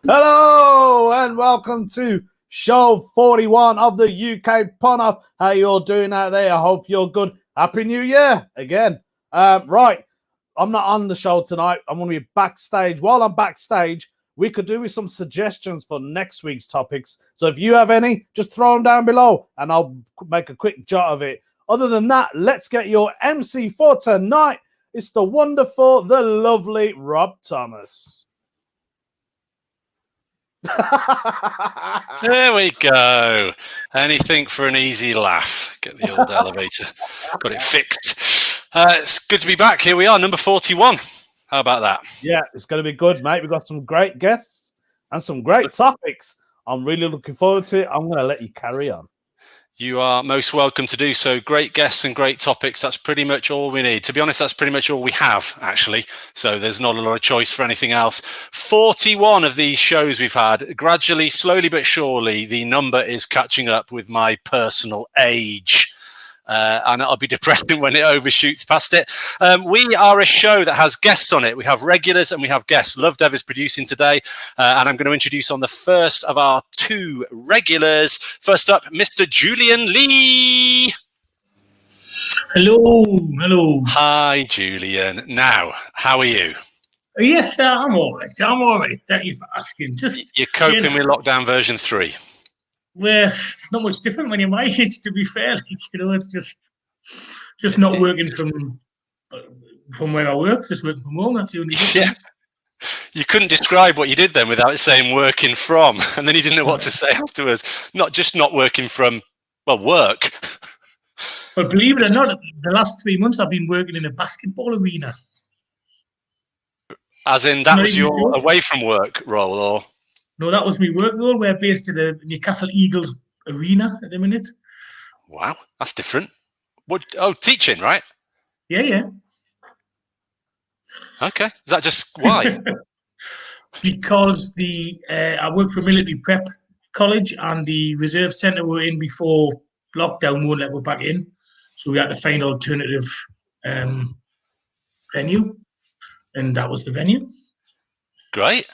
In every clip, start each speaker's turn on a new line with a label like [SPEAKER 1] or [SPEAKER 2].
[SPEAKER 1] Hello and welcome to show 41 of the UK Pun Off. How you all doing out there? I hope you're good. Happy New Year again. Right, I'm not on the show tonight. I'm going to be backstage. While I'm backstage, we could do with some suggestions for next week's topics. So if you have any, just throw them down below and I'll make a quick jot of it. Other than that, let's get your MC for tonight. It's the wonderful, the lovely Rob Thomas.
[SPEAKER 2] There we go. Anything for an easy laugh. Get the old elevator. Got it fixed. It's good to be back. Here we are, number 41. How about that?
[SPEAKER 1] Yeah, it's going to be good, mate. We've got some great guests and some great topics. I'm really looking forward to it. I'm going to let you carry on.
[SPEAKER 2] You are most welcome to do so. Great guests and great topics. That's pretty much all we need. To be honest, that's pretty much all we have, actually. So there's not a lot of choice for anything else. 41 of these shows we've had. Gradually, slowly but surely, the number is catching up with my personal age. And it'll be depressing when it overshoots past it. We are a show that has guests on it. We have regulars and we have guests. Love Dev is producing today. And I'm going to introduce on the first of our two regulars. First up, Mr. Julian Lee.
[SPEAKER 3] Hello.
[SPEAKER 2] Hi, Julian. Now, how are you?
[SPEAKER 3] Yes, I'm all right. Thank you for asking.
[SPEAKER 2] You're coping with lockdown version 3.
[SPEAKER 3] Well, not much different when you're my age, to be fair. It's just not working from where I work, just working from home. That's the only difference.
[SPEAKER 2] Yeah. You couldn't describe what you did then without saying working from, and then you didn't know what to say afterwards. Not working from, work.
[SPEAKER 3] But believe it or not, the last 3 months I've been working in a basketball arena.
[SPEAKER 2] As in, that was your away from work role, or?
[SPEAKER 3] No, that was my work role. We're based at the Newcastle Eagles arena at the minute.
[SPEAKER 2] Wow, that's different. What? Oh, teaching, right?
[SPEAKER 3] Yeah.
[SPEAKER 2] Okay. Is that just why?
[SPEAKER 3] Because I work for military prep college and the reserve centre we're in before lockdown won't let us back in. So we had to find alternative venue. And that was the venue.
[SPEAKER 2] Great.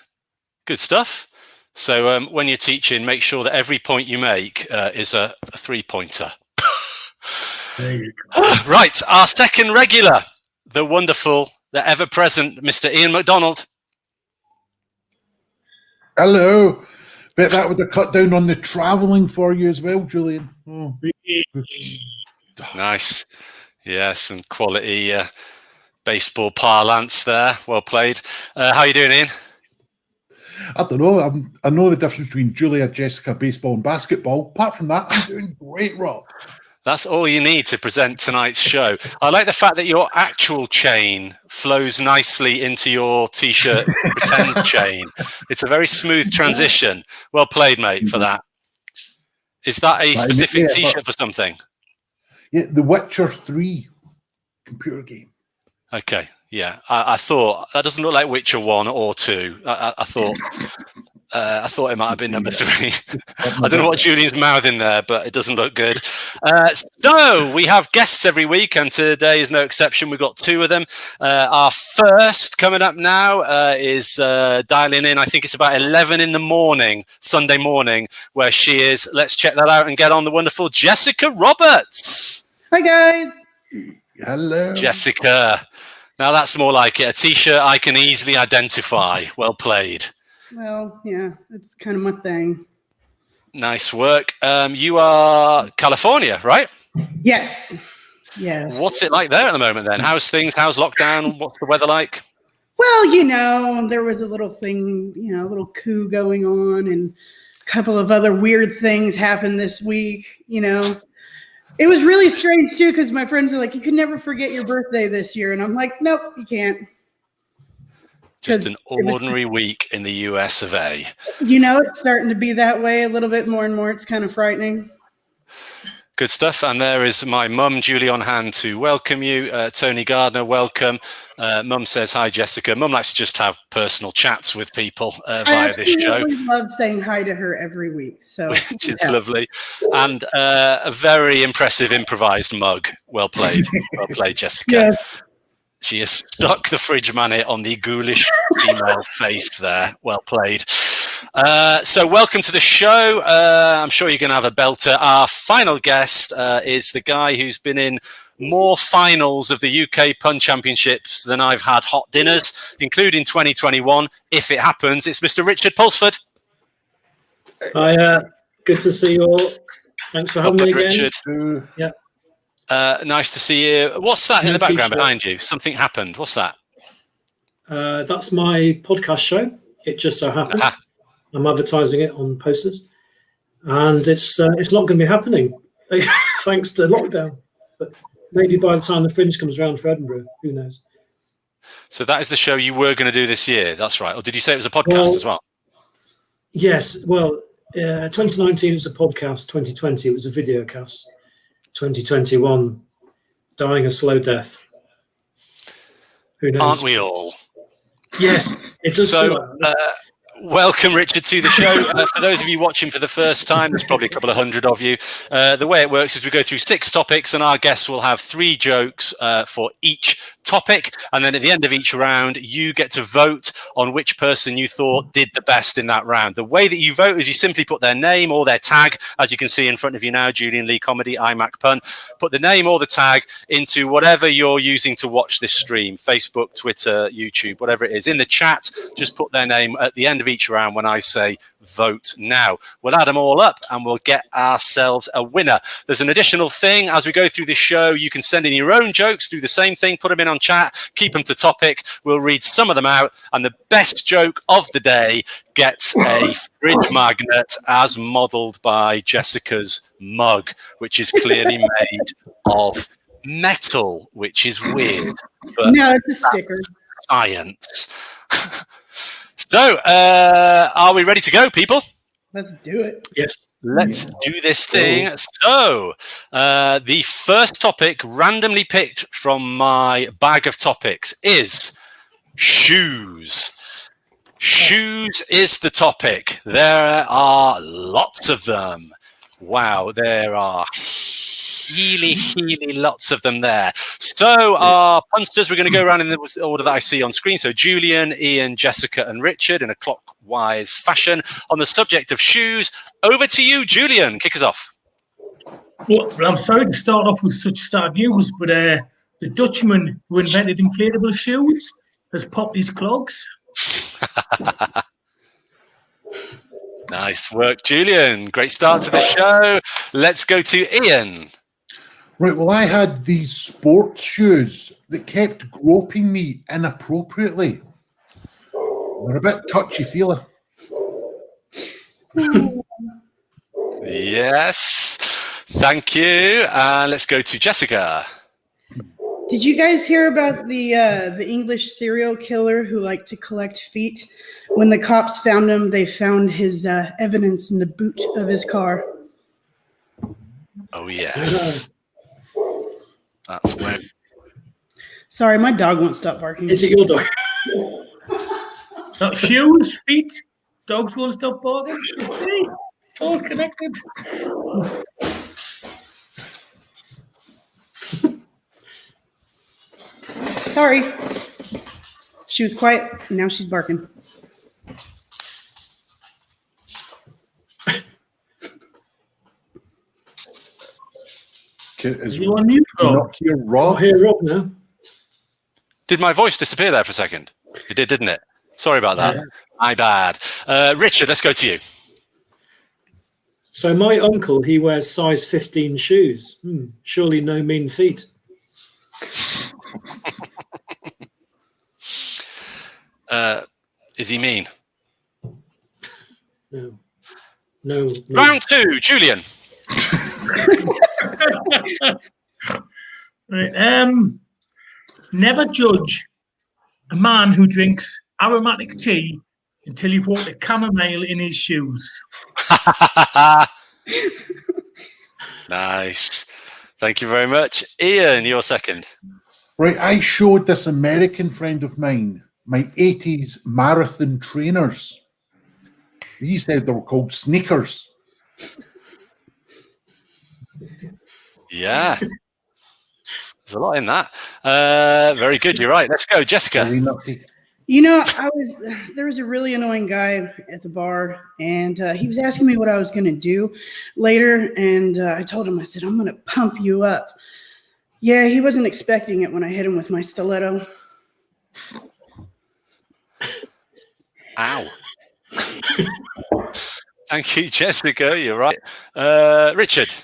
[SPEAKER 2] Good stuff. So when you're teaching, make sure that every point you make is a 3-pointer.
[SPEAKER 3] There you go.
[SPEAKER 2] Right, our second regular, the wonderful, the ever-present Mr. Ian McDonald.
[SPEAKER 4] Hello. Bet that would have cut down on the travelling for you as well, Julian. Oh.
[SPEAKER 2] Nice. Yeah, some quality baseball parlance there. Well played. How are you doing, Ian?
[SPEAKER 4] I don't know. I know the difference between Julia, Jessica, baseball, and basketball. Apart from that, I'm doing great, Rob.
[SPEAKER 2] That's all you need to present tonight's show. I like the fact that your actual chain flows nicely into your T-shirt pretend chain. It's a very smooth transition. Well played, mate, for that. Is that a specific T-shirt for something?
[SPEAKER 4] Yeah, The Witcher 3 computer game.
[SPEAKER 2] Okay. Yeah, I thought that doesn't look like Witcher 1 or 2. I thought it might have been number 3. I don't know what Julian's mouthing there, but it doesn't look good. So we have guests every week, and today is no exception. We've got 2 of them. Our first coming up now is dialing in. I think it's about 11 in the morning, Sunday morning, where she is. Let's check that out and get on the wonderful Jessica Roberts.
[SPEAKER 5] Hi, guys.
[SPEAKER 4] Hello.
[SPEAKER 2] Jessica. Now that's more like it. A T-shirt I can easily identify. Well played.
[SPEAKER 5] Well, yeah, it's kind of my thing.
[SPEAKER 2] Nice work. You are California, right?
[SPEAKER 5] Yes.
[SPEAKER 2] What's it like there at the moment then? How's things? How's lockdown? What's the weather like?
[SPEAKER 5] Well, there was a little thing, a little coup going on, and a couple of other weird things happened this week, It was really strange, too, because my friends are like, you can never forget your birthday this year. And I'm like, nope, you can't.
[SPEAKER 2] Just an ordinary week in the US of A.
[SPEAKER 5] It's starting to be that way a little bit more and more. It's kind of frightening.
[SPEAKER 2] Good stuff. And there is my mum, Julie, on hand to welcome you. Tony Gardner, welcome. Mum says, hi, Jessica. Mum likes to just have personal chats with people via this show.
[SPEAKER 5] I love saying hi to her every week. So
[SPEAKER 2] which is lovely. And a very impressive improvised mug. Well played. Well played, Jessica.
[SPEAKER 5] Yes.
[SPEAKER 2] She has stuck the fridge magnet on the ghoulish female face there. Well played. So welcome to the show. I'm sure you're going to have a belter. Our final guest is the guy who's been in more finals of the UK Pun Championships than I've had hot dinners, including 2021. If it happens, it's Mr. Richard Pulsford.
[SPEAKER 6] Hi, good to see you all. Thanks for having me again.
[SPEAKER 2] Richard.
[SPEAKER 6] Yeah.
[SPEAKER 2] Nice to see you. What's that in the background
[SPEAKER 6] T-shirt.
[SPEAKER 2] behind you? Something happened. What's that?
[SPEAKER 6] That's my podcast show. It just so happened.
[SPEAKER 2] Aha.
[SPEAKER 6] I'm advertising it on posters, and it's not going to be happening thanks to lockdown. But maybe by the time the Fringe comes around for Edinburgh, who knows?
[SPEAKER 2] So that is the show you were going to do this year. That's right. Or did you say it was a podcast as well?
[SPEAKER 6] Yes. Well, 2019 was a podcast. 2020 it was a video cast. 2021, dying a slow death. Who knows?
[SPEAKER 2] Aren't we all?
[SPEAKER 6] Yes. It does feel
[SPEAKER 2] So,
[SPEAKER 6] like that.
[SPEAKER 2] welcome, Richard, to the show. For those of you watching for the first time, there's probably a couple of hundred of you. The way it works is we go through 6 topics, and our guests will have 3 jokes for each topic. And then at the end of each round, you get to vote on which person you thought did the best in that round. The way that you vote is you simply put their name or their tag, as you can see in front of you now, Julian Lee Comedy, iMac Pun. Put the name or the tag into whatever you're using to watch this stream, Facebook, Twitter, YouTube, whatever it is. In the chat, just put their name at the end of each round when I say vote now. We'll add them all up and we'll get ourselves a winner. There's an additional thing as we go through this show. You can send in your own jokes, do the same thing, put them in on chat, keep them to topic. We'll read some of them out, and the best joke of the day gets a fridge magnet as modelled by Jessica's mug, which is clearly made of metal, which is weird. But
[SPEAKER 5] No, it's a sticker.
[SPEAKER 2] science. So, are we ready to go, people?
[SPEAKER 5] Let's do it.
[SPEAKER 6] Yes.
[SPEAKER 2] Let's do this thing. So, the first topic, randomly picked from my bag of topics, is shoes. Shoes is the topic. There are lots of them. Wow, there are really lots of them there. So our punsters, we're going to go around in the order that I see on screen. So Julian, Ian, Jessica and Richard in a clockwise fashion on the subject of shoes. Over to you, Julian. Kick us off.
[SPEAKER 3] Well, I'm sorry to start off with such sad news, but the Dutchman who invented inflatable shoes has popped his clogs.
[SPEAKER 2] Nice work, Julian. Great start to the show. Let's go to Ian.
[SPEAKER 4] Right, well, I had these sports shoes that kept groping me inappropriately. They're a bit touchy-feely.
[SPEAKER 2] Yes. Thank you. Let's go to Jessica.
[SPEAKER 5] Did you guys hear about the English serial killer who liked to collect feet? When the cops found him, they found his evidence in the boot of his car.
[SPEAKER 2] Oh, yes. That's when.
[SPEAKER 5] Sorry, my dog won't stop barking.
[SPEAKER 6] Is it your dog?
[SPEAKER 3] Not shoes, feet, dogs won't stop barking. You see? It's all connected.
[SPEAKER 5] Sorry. She was quiet, and now she's barking.
[SPEAKER 4] Is
[SPEAKER 3] You on mute, Rob?
[SPEAKER 4] not here,
[SPEAKER 6] I'll
[SPEAKER 4] Rob?
[SPEAKER 6] hear Rob now.
[SPEAKER 2] Did my voice disappear there for a second? It did, didn't it? Sorry about that.
[SPEAKER 6] Yeah.
[SPEAKER 2] My bad. Richard, let's go to you.
[SPEAKER 6] So my uncle, he wears size 15 shoes. Surely no mean feet.
[SPEAKER 2] Is he mean?
[SPEAKER 6] No. No.
[SPEAKER 2] Round 2, Julian.
[SPEAKER 3] Right, never judge a man who drinks aromatic tea until you've walked a chamomile in his shoes.
[SPEAKER 2] Nice. Thank you very much. Ian, you're second.
[SPEAKER 4] Right, I showed this American friend of mine my 80s marathon trainers. He said they were called sneakers.
[SPEAKER 2] Yeah. There's a lot in that. Very good. You're right. Let's go. Jessica.
[SPEAKER 4] Very nutty.
[SPEAKER 5] You know, there was a really annoying guy at the bar, and he was asking me what I was going to do later, and I told him, I said, I'm going to pump you up. Yeah, he wasn't expecting it when I hit him with my stiletto.
[SPEAKER 2] Ow. Thank you, Jessica. You're right. Richard.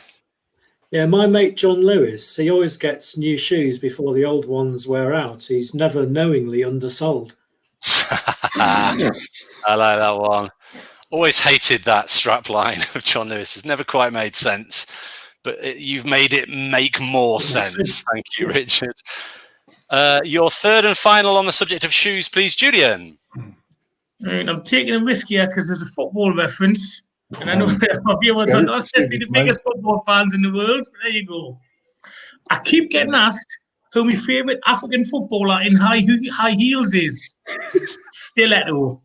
[SPEAKER 6] Yeah, my mate John Lewis, he always gets new shoes before the old ones wear out. He's never knowingly undersold.
[SPEAKER 2] I like that one. Always hated that strap line of John Lewis. It's never quite made sense, but you've made it make more sense. Thank you, Richard. Your third and final on the subject of shoes, please, Julian.
[SPEAKER 3] Right, I'm taking a risk here because there's a football reference, and I know I'll be able to not especially the biggest football fans in the world. But there you go. I keep getting asked who my favourite African footballer in high heels is. Stiletto.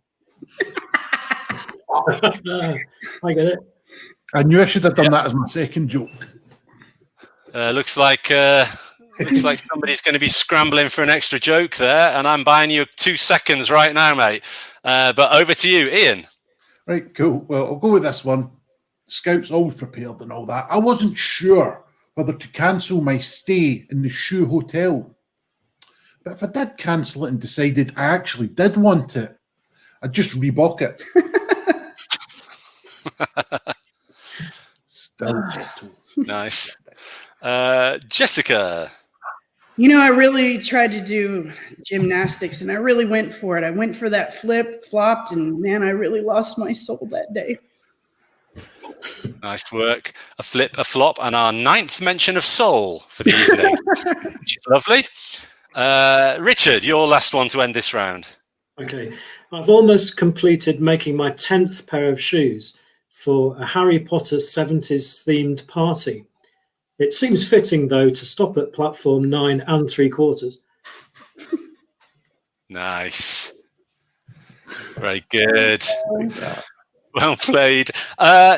[SPEAKER 6] I get it.
[SPEAKER 4] I knew I should have done that as my second joke.
[SPEAKER 2] Looks like somebody's going to be scrambling for an extra joke there, and I'm buying you 2 seconds right now, mate. But over to you, Ian.
[SPEAKER 4] Right, cool. Well, I'll go with this one. Scout's always prepared and all that. I wasn't sure whether to cancel my stay in the Shoe Hotel. But if I did cancel it and decided I actually did want it, I'd just rebook it. Still ghetto.
[SPEAKER 2] Nice. Jessica.
[SPEAKER 5] You know, I really tried to do gymnastics, and I really went for it. I went for that flip, flopped, and man, I really lost my soul that day.
[SPEAKER 2] Nice work. A flip, a flop, and our 9th mention of soul for the evening, which is lovely. Richard, your last one to end this round.
[SPEAKER 6] Okay. I've almost completed making my 10th pair of shoes for a Harry Potter 70s themed party. It seems fitting, though, to stop at platform 9 3/4.
[SPEAKER 2] Nice. Very good. Well played.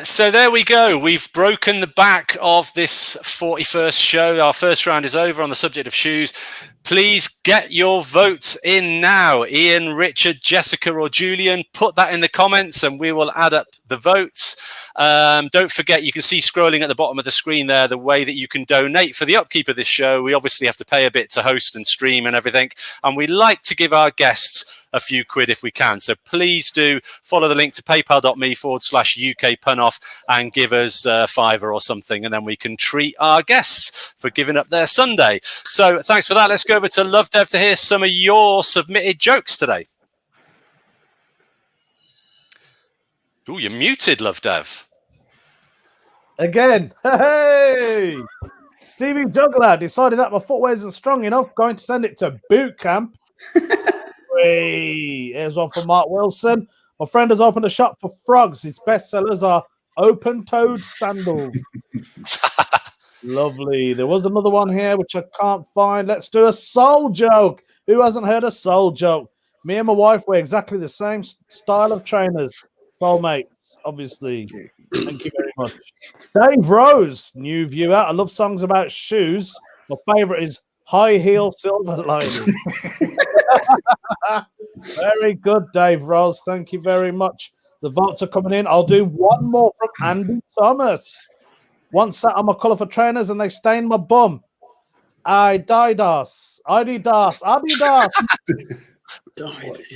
[SPEAKER 2] So there we go. We've broken the back of this 41st show. Our first round is over on the subject of shoes. Please get your votes in now. Ian, Richard, Jessica, or Julian, put that in the comments and we will add up the votes. Don't forget, you can see scrolling at the bottom of the screen there the way that you can donate for the upkeep of this show. We obviously have to pay a bit to host and stream and everything. And we like to give our guests a few quid if we can. So please do follow the link to paypal.me/UK Punoff and give us a £5 or something. And then we can treat our guests for giving up their Sunday. So thanks for that. Let's go over to Love Dev to hear some of your submitted jokes today. Oh, you're muted, Love Dev.
[SPEAKER 1] Again. Hey! Stevie Juggler decided that my footwear isn't strong enough. Going to send it to boot camp. Hey, here's one from Mark Wilson. My friend has opened a shop for frogs. His best sellers are open-toed sandals. Lovely. There was another one here which I can't find. Let's do a soul joke. Who hasn't heard a soul joke? Me and my wife wear exactly the same style of trainers. Soulmates, obviously. Thank you very much. Dave Rose, new viewer. I love songs about shoes. My favorite is High Heel Silver Lining. Very good, Dave Rose. Thank you very much. The votes are coming in. I'll do one more from Andy Thomas. Once sat on my colourful trainers and they stained my bum. Adidas. Adidas. Adidas.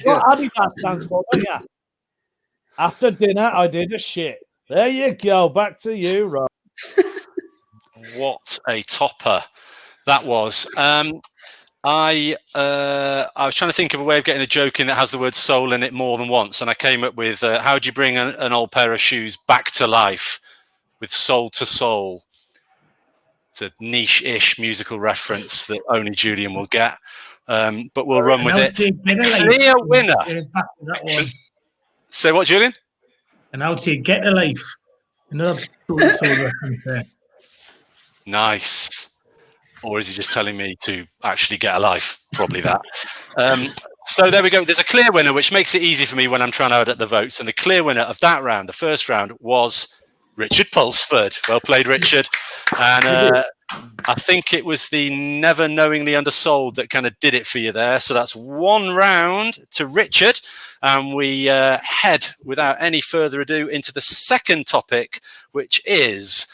[SPEAKER 1] What Adidas stands for, don't you? After dinner, I did a shit. There you go. Back to you, Rob.
[SPEAKER 2] What a topper that was. I was trying to think of a way of getting a joke in that has the word soul in it more than once, and I came up with how do you bring an old pair of shoes back to life with soul to soul? It's a niche-ish musical reference that only Julian will get, but we'll run with it. Clear winner. Say what, Julian?
[SPEAKER 3] And I would say get a life. Another soul reference there.
[SPEAKER 2] Nice. Or is he just telling me to actually get a life? Probably that. So there we go. There's a clear winner, which makes it easy for me when I'm trying to add up the votes. And the clear winner of that round, the first round, was Richard Pulsford. Well played, Richard. And I think it was the Never Knowingly Undersold that kind of did it for you there. So that's 1 round to Richard. And we head, without any further ado, into the second topic, which is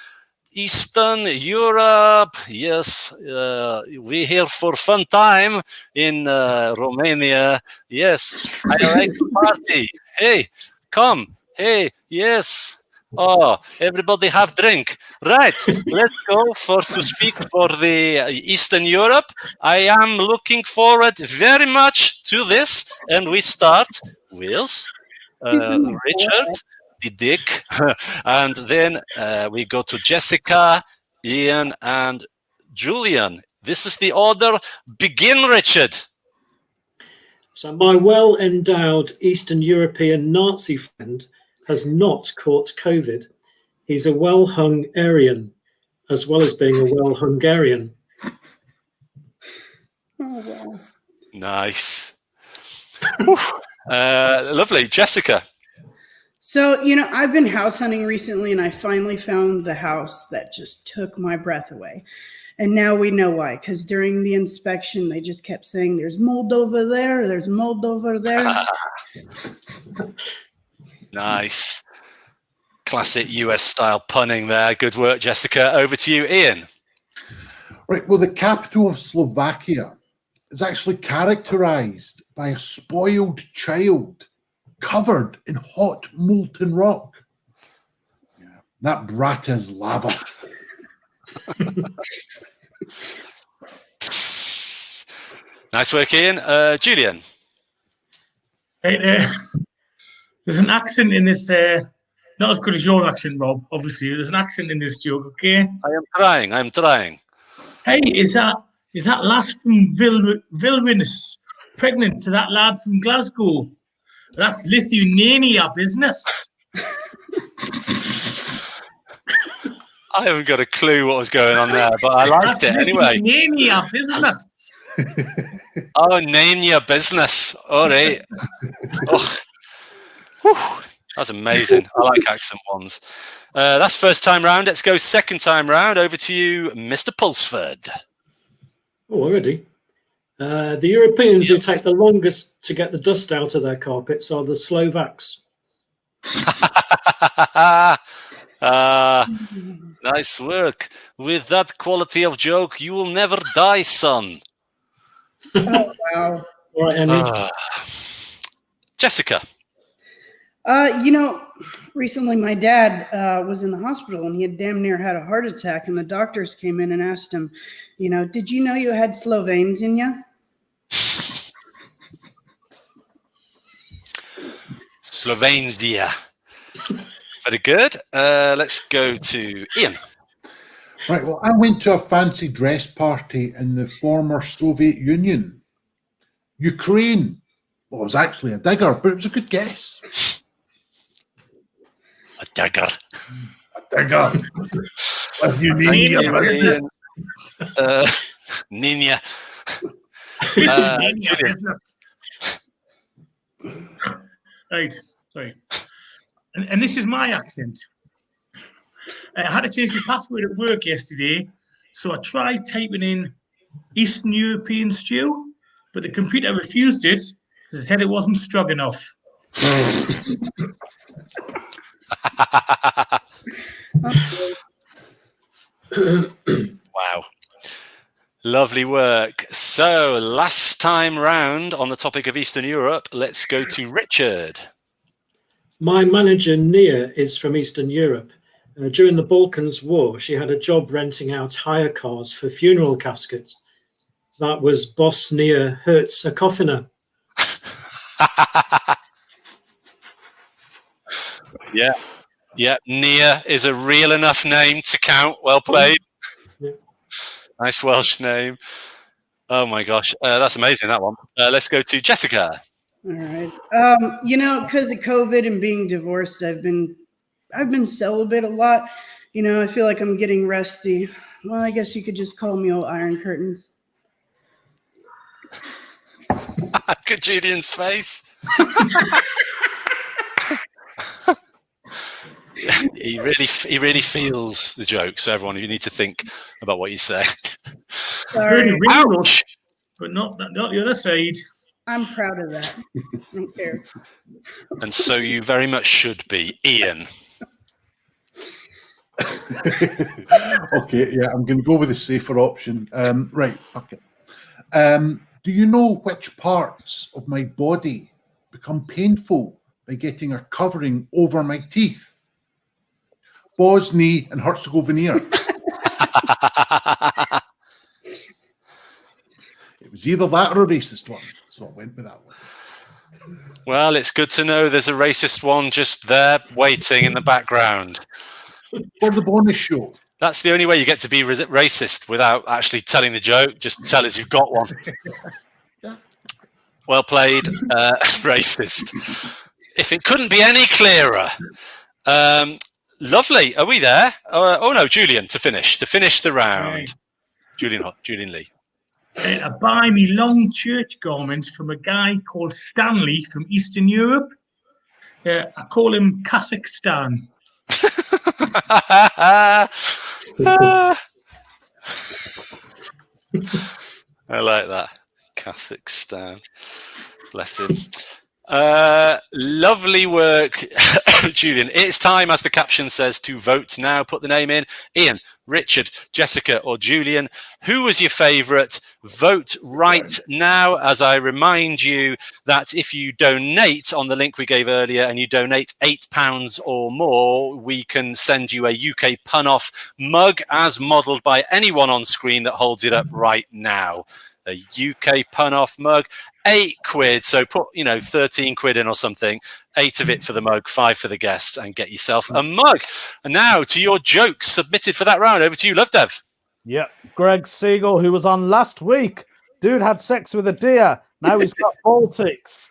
[SPEAKER 2] Eastern Europe. Yes, we're here for fun time in Romania. Yes, I like to party. Hey, come. Hey, yes. Oh, everybody have drink. Right, let's go to speak for the Eastern Europe. I am looking forward very much to this. And we start with Richard, the Dick. And then we go to Jessica, Ian, and Julian. This is the order. Begin, Richard.
[SPEAKER 6] So my well-endowed Eastern European Nazi friend has not caught COVID. He's a well-hung Aryan, as well as being a well-Hungarian.
[SPEAKER 5] Oh, wow.
[SPEAKER 2] Nice. Lovely. Jessica.
[SPEAKER 5] So, I've been house hunting recently, and I finally found the house that just took my breath away. And now we know why, because during the inspection, they just kept saying, there's mold over there, there's mold over there.
[SPEAKER 2] Nice. Classic US style punning there. Good work, Jessica. Over to you, Ian.
[SPEAKER 4] Right. Well, the capital of Slovakia is actually characterized by a spoiled child covered in hot molten rock. Yeah, that brat is lava.
[SPEAKER 2] Nice work, Ian. Julian.
[SPEAKER 3] Right, there's an accent in this, not as good as your accent, Rob, obviously. There's an accent in this joke, okay?
[SPEAKER 2] I am trying.
[SPEAKER 3] Hey, is that lass from Vilnius pregnant to that lad from Glasgow? That's Lithuania business.
[SPEAKER 2] I haven't got a clue what was going on there, but I liked it anyway.
[SPEAKER 3] Lithuania business.
[SPEAKER 2] Oh, name your business. All right. Oh. Whew. That's amazing. I like accent ones. That's first time round. Let's go second time round. Over to you, Mr. Pulsford.
[SPEAKER 6] Oh, already. The Europeans who take the longest to get the dust out of their carpets are the Slovaks.
[SPEAKER 2] Nice work. With that quality of joke, you will never die, son.
[SPEAKER 5] Oh, wow.
[SPEAKER 6] All right, Emmy.
[SPEAKER 2] Jessica.
[SPEAKER 5] Recently my dad was in the hospital and he had damn near had a heart attack, and the doctors came in and asked him, did you know you had Slovenes in you?
[SPEAKER 2] Slovenia. Very good. Let's go to Ian.
[SPEAKER 4] Right. Well, I went to a fancy dress party in the former Soviet Union. Ukraine. Well, it was actually a digger, but it was a good guess.
[SPEAKER 2] A dagger.
[SPEAKER 4] A digger.
[SPEAKER 2] Nina.
[SPEAKER 3] Business. Right, sorry. And this is my accent. I had to change my password at work yesterday, so I tried typing in Eastern European stew, but the computer refused it because it said it wasn't strong enough.
[SPEAKER 2] Wow. Lovely work. So, last time round on the topic of Eastern Europe, let's go to Richard.
[SPEAKER 6] My manager, Nia, is from Eastern Europe. During the Balkans War, she had a job renting out hire cars for funeral caskets. That was Bosnia Herzegovina.
[SPEAKER 2] Yeah. Nia is a real enough name to count. Well played.
[SPEAKER 6] Yeah.
[SPEAKER 2] Nice Welsh name. Oh my gosh, that's amazing, that one. Let's go to Jessica.
[SPEAKER 5] All right. Because of COVID and being divorced, I've been celibate a lot. I feel like I'm getting rusty. Well, I guess you could just call me old Iron Curtains.
[SPEAKER 2] Good Julian's face. he really feels the joke. So everyone, you need to think about what you say.
[SPEAKER 5] Sorry.
[SPEAKER 2] Ouch!
[SPEAKER 3] But not the other side.
[SPEAKER 5] I'm proud of that. I don't care.
[SPEAKER 2] And so you very much should be, Ian.
[SPEAKER 4] Okay, yeah, I'm going to go with the safer option. Right, okay. Do you know which parts of my body become painful by getting a covering over my teeth? Bosnia and Herzegovina. It was either that or a racist one, so I went with that one.
[SPEAKER 2] Well, it's good to know there's a racist one just there waiting in the background.
[SPEAKER 4] For the bonus show.
[SPEAKER 2] That's the only way you get to be racist without actually telling the joke. Just tell us you've got one. Well played, racist. If it couldn't be any clearer. Lovely. Are we there? Oh no, Julian to finish the round.
[SPEAKER 3] Right.
[SPEAKER 2] Julian Lee.
[SPEAKER 3] I buy me long church garments from a guy called Stanley from Eastern Europe. I call him Kazakhstan.
[SPEAKER 2] I like that. Kazakhstan. Bless him. Lovely work, Julian. It's time, as the caption says, to vote now. Put the name in. Ian, Richard, Jessica, or Julian. Who was your favourite? Vote right now, as I remind you that if you donate on the link we gave earlier and you donate £8 or more, we can send you a UK Pun-Off mug as modelled by anyone on screen that holds it up right now. A UK Pun-Off mug, £8. So put 13 quid in or something. 8 of it for the mug, 5 for the guests, and get yourself a mug. And now to your jokes submitted for that round. Over to you, Love Dev.
[SPEAKER 1] Yep. Greg Siegel, who was on last week. Dude had sex with a deer. Now he's got Baltics.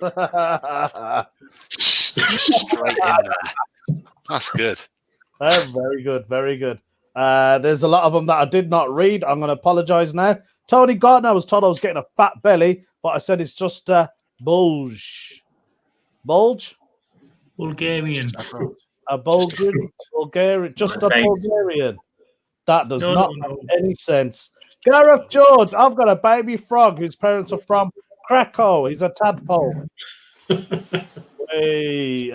[SPEAKER 2] Straight in there. That's good.
[SPEAKER 1] Very good. Very good. There's a lot of them that I did not read. I'm going to apologize now. Tony Gardner was told I was getting a fat belly, but I said it's just bulge. Bulge?
[SPEAKER 3] Bulgarian.
[SPEAKER 1] A Bulgarian? Just a
[SPEAKER 3] Thanks.
[SPEAKER 1] Bulgarian. That does not
[SPEAKER 3] No.
[SPEAKER 1] make any sense. Gareth George, I've got a baby frog whose parents are from Krakow. He's a tadpole. Okay,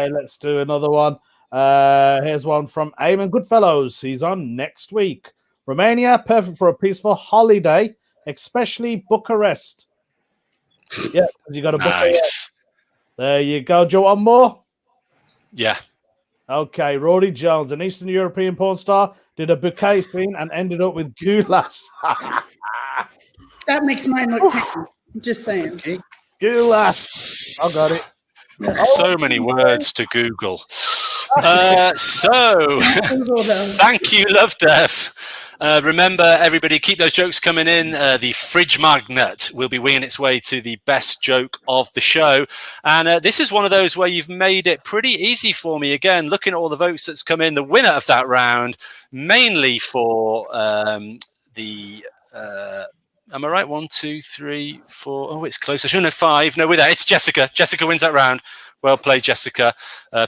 [SPEAKER 1] let's do another one. Here's one from Eamon Goodfellows. He's on next week. Romania, perfect for a peaceful holiday, especially Bucharest. Yeah, because you got a Bucharest.
[SPEAKER 2] Nice.
[SPEAKER 1] There you go. Do you want more?
[SPEAKER 2] Yeah.
[SPEAKER 1] Okay, Rory Jones, an Eastern European porn star, did a bouquet scene and ended up with goulash.
[SPEAKER 5] That makes mine look tame. Just saying.
[SPEAKER 1] Goulash. I got it.
[SPEAKER 2] So many words to Google. Thank you, Love Dev. Remember, everybody, keep those jokes coming in. The fridge magnet will be winging its way to the best joke of the show. And this is one of those where you've made it pretty easy for me. Again, looking at all the votes that's come in, the winner of that round, mainly for the... am I right? 1, 2, 3, 4. Oh, it's close. I shouldn't have 5. No, with that, it's Jessica. Jessica wins that round. Well played, Jessica.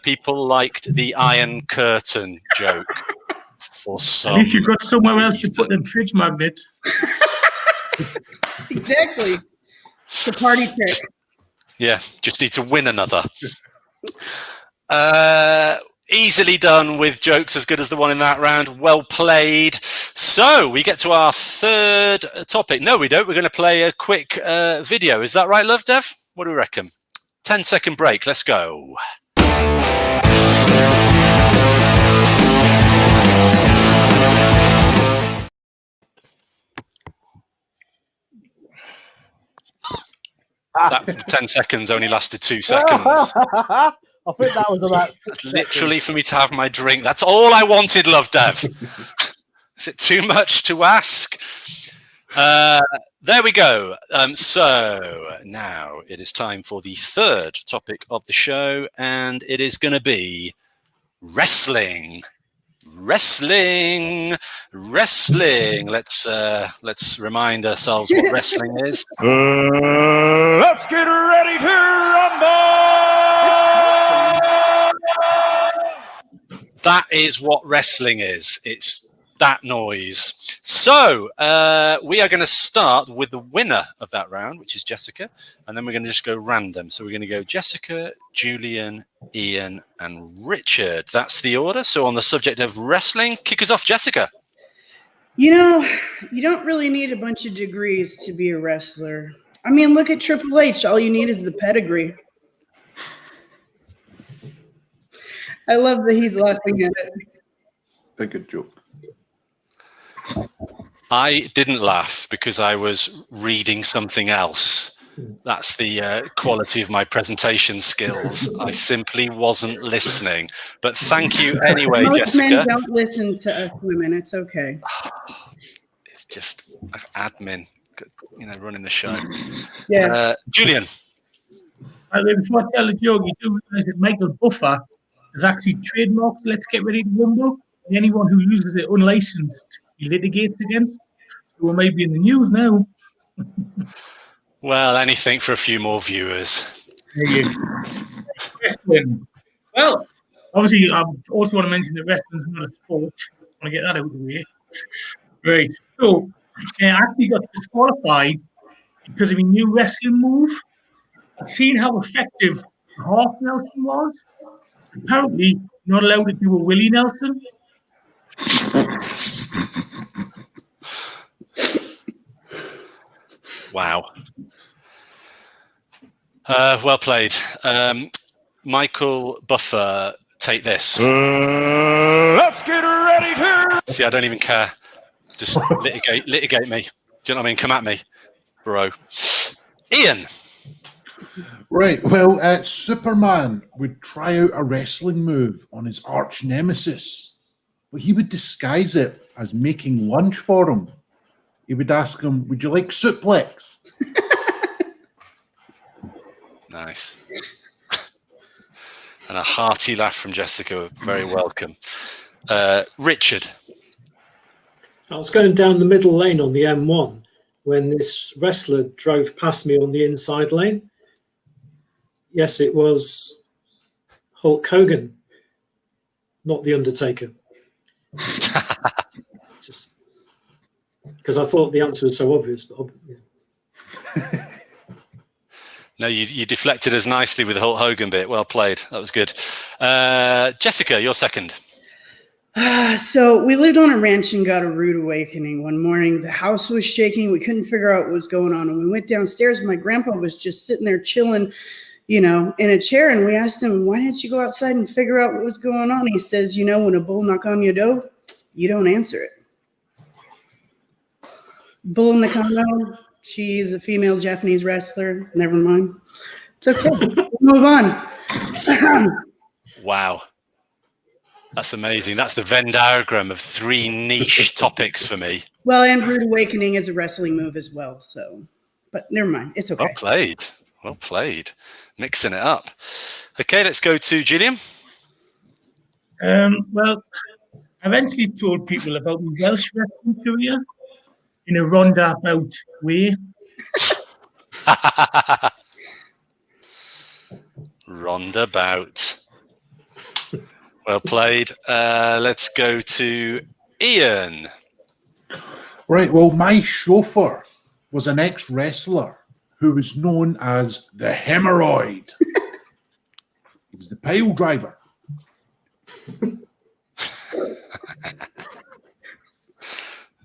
[SPEAKER 2] People liked the Iron Curtain joke. For some
[SPEAKER 3] At least you've got somewhere else to put the fridge magnet.
[SPEAKER 5] Exactly. It's a party trick.
[SPEAKER 2] Yeah, just need to win another. Easily done with jokes as good as the one in that round. Well played. So we get to our third topic. No, we don't. We're going to play a quick video. Is that right, Love Dev? What do we reckon? 10-second break. Let's go. That 10 seconds only lasted 2 seconds.
[SPEAKER 1] I think that was about
[SPEAKER 2] Literally for me to have my drink. That's all I wanted, Love Dev. Is it too much to ask? There we go. So now it is time for the third topic of the show, and it is going to be wrestling. Wrestling. Let's remind ourselves what wrestling is.
[SPEAKER 7] Let's get ready to rumble!
[SPEAKER 2] that is what wrestling is. It's that noise. So we are going to start with the winner of that round, which is Jessica, and then we're going to just go random. So we're going to go Jessica, Julian, Ian, and Richard. That's the order. So on the subject of wrestling, kick us off, Jessica.
[SPEAKER 5] You know, you don't really need a bunch of degrees to be a wrestler. I mean, look at Triple H. All you need is the pedigree. I love that he's laughing at it.
[SPEAKER 4] A good joke.
[SPEAKER 2] I didn't laugh because I was reading something else. That's the quality of my presentation skills. I simply wasn't listening. But thank you anyway,
[SPEAKER 5] Most
[SPEAKER 2] Jessica.
[SPEAKER 5] men don't listen to us women. It's okay.
[SPEAKER 2] It's just admin, running the show.
[SPEAKER 5] Yeah.
[SPEAKER 2] Julian.
[SPEAKER 3] Before I tell the joke, you do realize that Michael Buffer has actually trademarked Let's Get Ready to Rumble. And anyone who uses it unlicensed, he litigates against. So we might be in the news now.
[SPEAKER 2] Well, anything for a few more viewers.
[SPEAKER 3] Wrestling. Well, obviously, I also want to mention that wrestling's not a sport. I want to get that out of the way. Right. So, I actually got disqualified because of a new wrestling move. I've seen how effective Half Nelson was. Apparently, not allowed to do a Willie Nelson.
[SPEAKER 2] Wow. Well played. Michael Buffer, take this.
[SPEAKER 7] Let's get ready to.
[SPEAKER 2] See, I don't even care. Just litigate me. Do you know what I mean? Come at me, bro. Ian.
[SPEAKER 4] Right. Well, Superman would try out a wrestling move on his arch nemesis, but he would disguise it as making lunch for him. He would ask him, "Would you like suplex?"
[SPEAKER 2] Nice. And a hearty laugh from Jessica. Very welcome. Richard.
[SPEAKER 6] I was going down the middle lane on the M1 when this wrestler drove past me on the inside lane. Yes, it was Hulk Hogan, not The Undertaker. Just because I thought the answer was so obvious. But yeah.
[SPEAKER 2] No, you deflected us nicely with the Hulk Hogan bit. Well played. That was good. Jessica, you're second.
[SPEAKER 5] So we lived on a ranch and got a rude awakening. One morning, the house was shaking. We couldn't figure out what was going on. And we went downstairs. My grandpa was just sitting there chilling, in a chair. And we asked him, "Why didn't you go outside and figure out what was going on?" He says, "When a bull knock on your door, you don't answer it." Bull in the Congo. She's a female Japanese wrestler. Never mind. It's okay. We'll move on.
[SPEAKER 2] Wow. That's amazing. That's the Venn diagram of 3 niche topics for me.
[SPEAKER 5] Well, and Rude Awakening is a wrestling move as well. So, but never mind. It's okay.
[SPEAKER 2] Well played. Well played. Mixing it up. Okay, let's go to Julian.
[SPEAKER 3] Well, I eventually told people about my Welsh wrestling career in a roundabout way.
[SPEAKER 2] Roundabout. Well played. Let's go to Ian.
[SPEAKER 4] Right. Well, my chauffeur was an ex-wrestler who was known as the Hemorrhoid. He was the pile driver.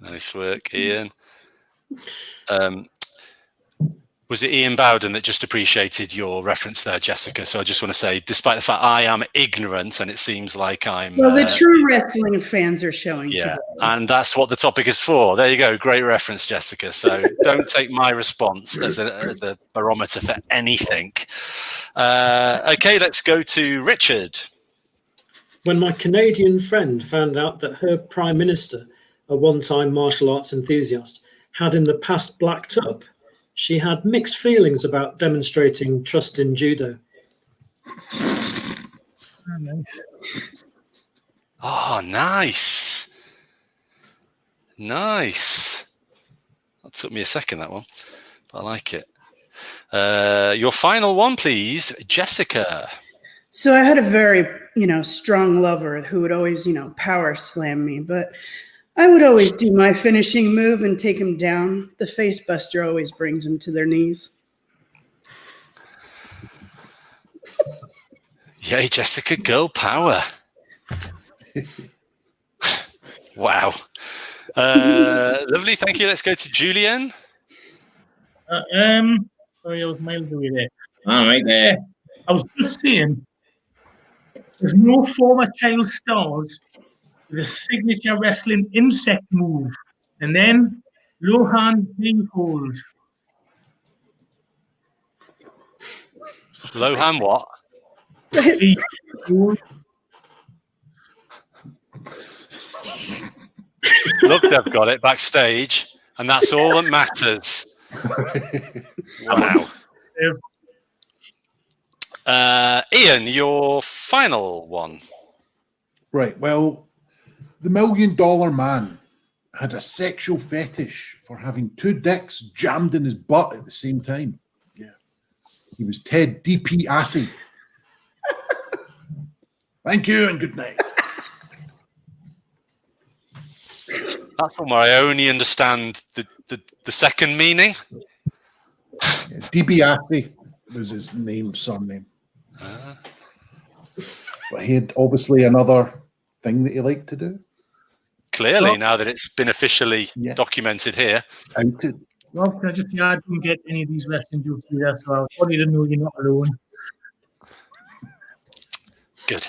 [SPEAKER 2] Nice work, Ian. Was it Ian Bowden that just appreciated your reference there, Jessica? So I just want to say, despite the fact I am ignorant and it seems like I'm...
[SPEAKER 5] Well, the true wrestling fans are showing.
[SPEAKER 2] Yeah,
[SPEAKER 5] today.
[SPEAKER 2] and that's what the topic is for. There you go. Great reference, Jessica. So don't take my response as a barometer for anything. Okay, let's go to Richard.
[SPEAKER 6] When my Canadian friend found out that her Prime Minister, a one-time martial arts enthusiast, had in the past blacked up, she had mixed feelings about demonstrating trust in judo.
[SPEAKER 3] Oh, nice.
[SPEAKER 2] Oh, nice. Nice. That took me a second, that one. But I like it. Your final one, please, Jessica.
[SPEAKER 5] So I had a very, strong lover who would always, power slam me, but I would always do my finishing move and take him down. The face buster always brings them to their knees.
[SPEAKER 2] Yay, Jessica, girl power. Wow. Lovely, thank you. Let's go to Julian.
[SPEAKER 3] Sorry, I was miles away there. All right, there. I was just saying, there's no former child stars with a signature wrestling insect move, and then Lohan Behold.
[SPEAKER 2] Lohan what? Look, they've got it backstage, and that's all that matters. Wow. Ian, your final one.
[SPEAKER 4] Right. Well, the $1 Million Man had a sexual fetish for having two dicks jammed in his butt at the same time. Yeah. He was Ted DiBiase. Thank you and good night.
[SPEAKER 2] That's one where I only understand the second meaning.
[SPEAKER 4] Yeah, DiBiase was his surname. But he had obviously another thing that he liked to do.
[SPEAKER 2] Clearly, now that it's been officially documented here.
[SPEAKER 4] Outed.
[SPEAKER 3] Well, can I just say I didn't get any of these wrestling jokes either, so I wanted to know you're not alone.
[SPEAKER 2] Good.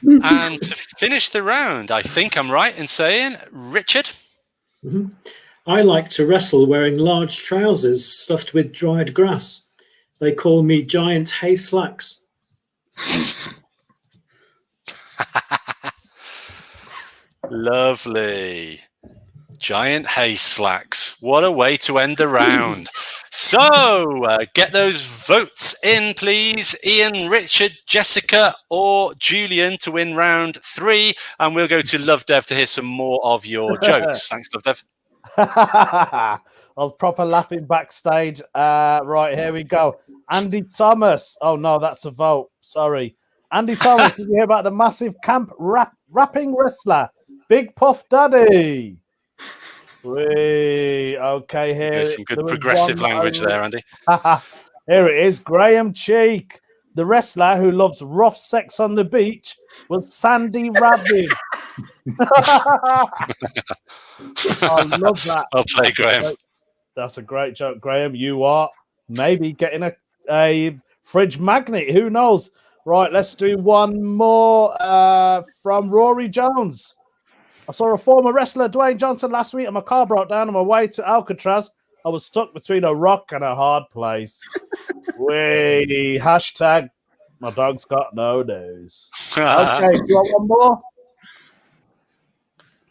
[SPEAKER 2] And to finish the round, I think I'm right in saying, Richard?
[SPEAKER 6] Mm-hmm. I like to wrestle wearing large trousers stuffed with dried grass. They call me Giant Hay Slacks.
[SPEAKER 2] Lovely. Giant Hay Slacks. What a way to end the round. So, get those votes in, please. Ian, Richard, Jessica, or Julian to win round 3. And we'll go to Love Dev to hear some more of your jokes. Thanks, Love Dev.
[SPEAKER 1] I was proper laughing backstage. Right, here we go. Andy Thomas. Oh, no, that's a vote. Sorry. Andy Thomas, did you hear about the massive camp rapping wrestler? Big Puff Daddy. Okay, here.
[SPEAKER 2] There's some good progressive language there, Andy.
[SPEAKER 1] Here it is. Graham Cheek. The wrestler who loves rough sex on the beach was Sandy Rabbit. I love that.
[SPEAKER 2] I'll play, Graham.
[SPEAKER 1] That's a great joke, Graham. You are maybe getting a fridge magnet. Who knows? Right, let's do one more from Rory Jones. I saw a former wrestler, Dwayne Johnson, last week, and my car broke down on my way to Alcatraz. I was stuck between a rock and a hard place. Hashtag my dog's got no nose. Okay, do you want one more?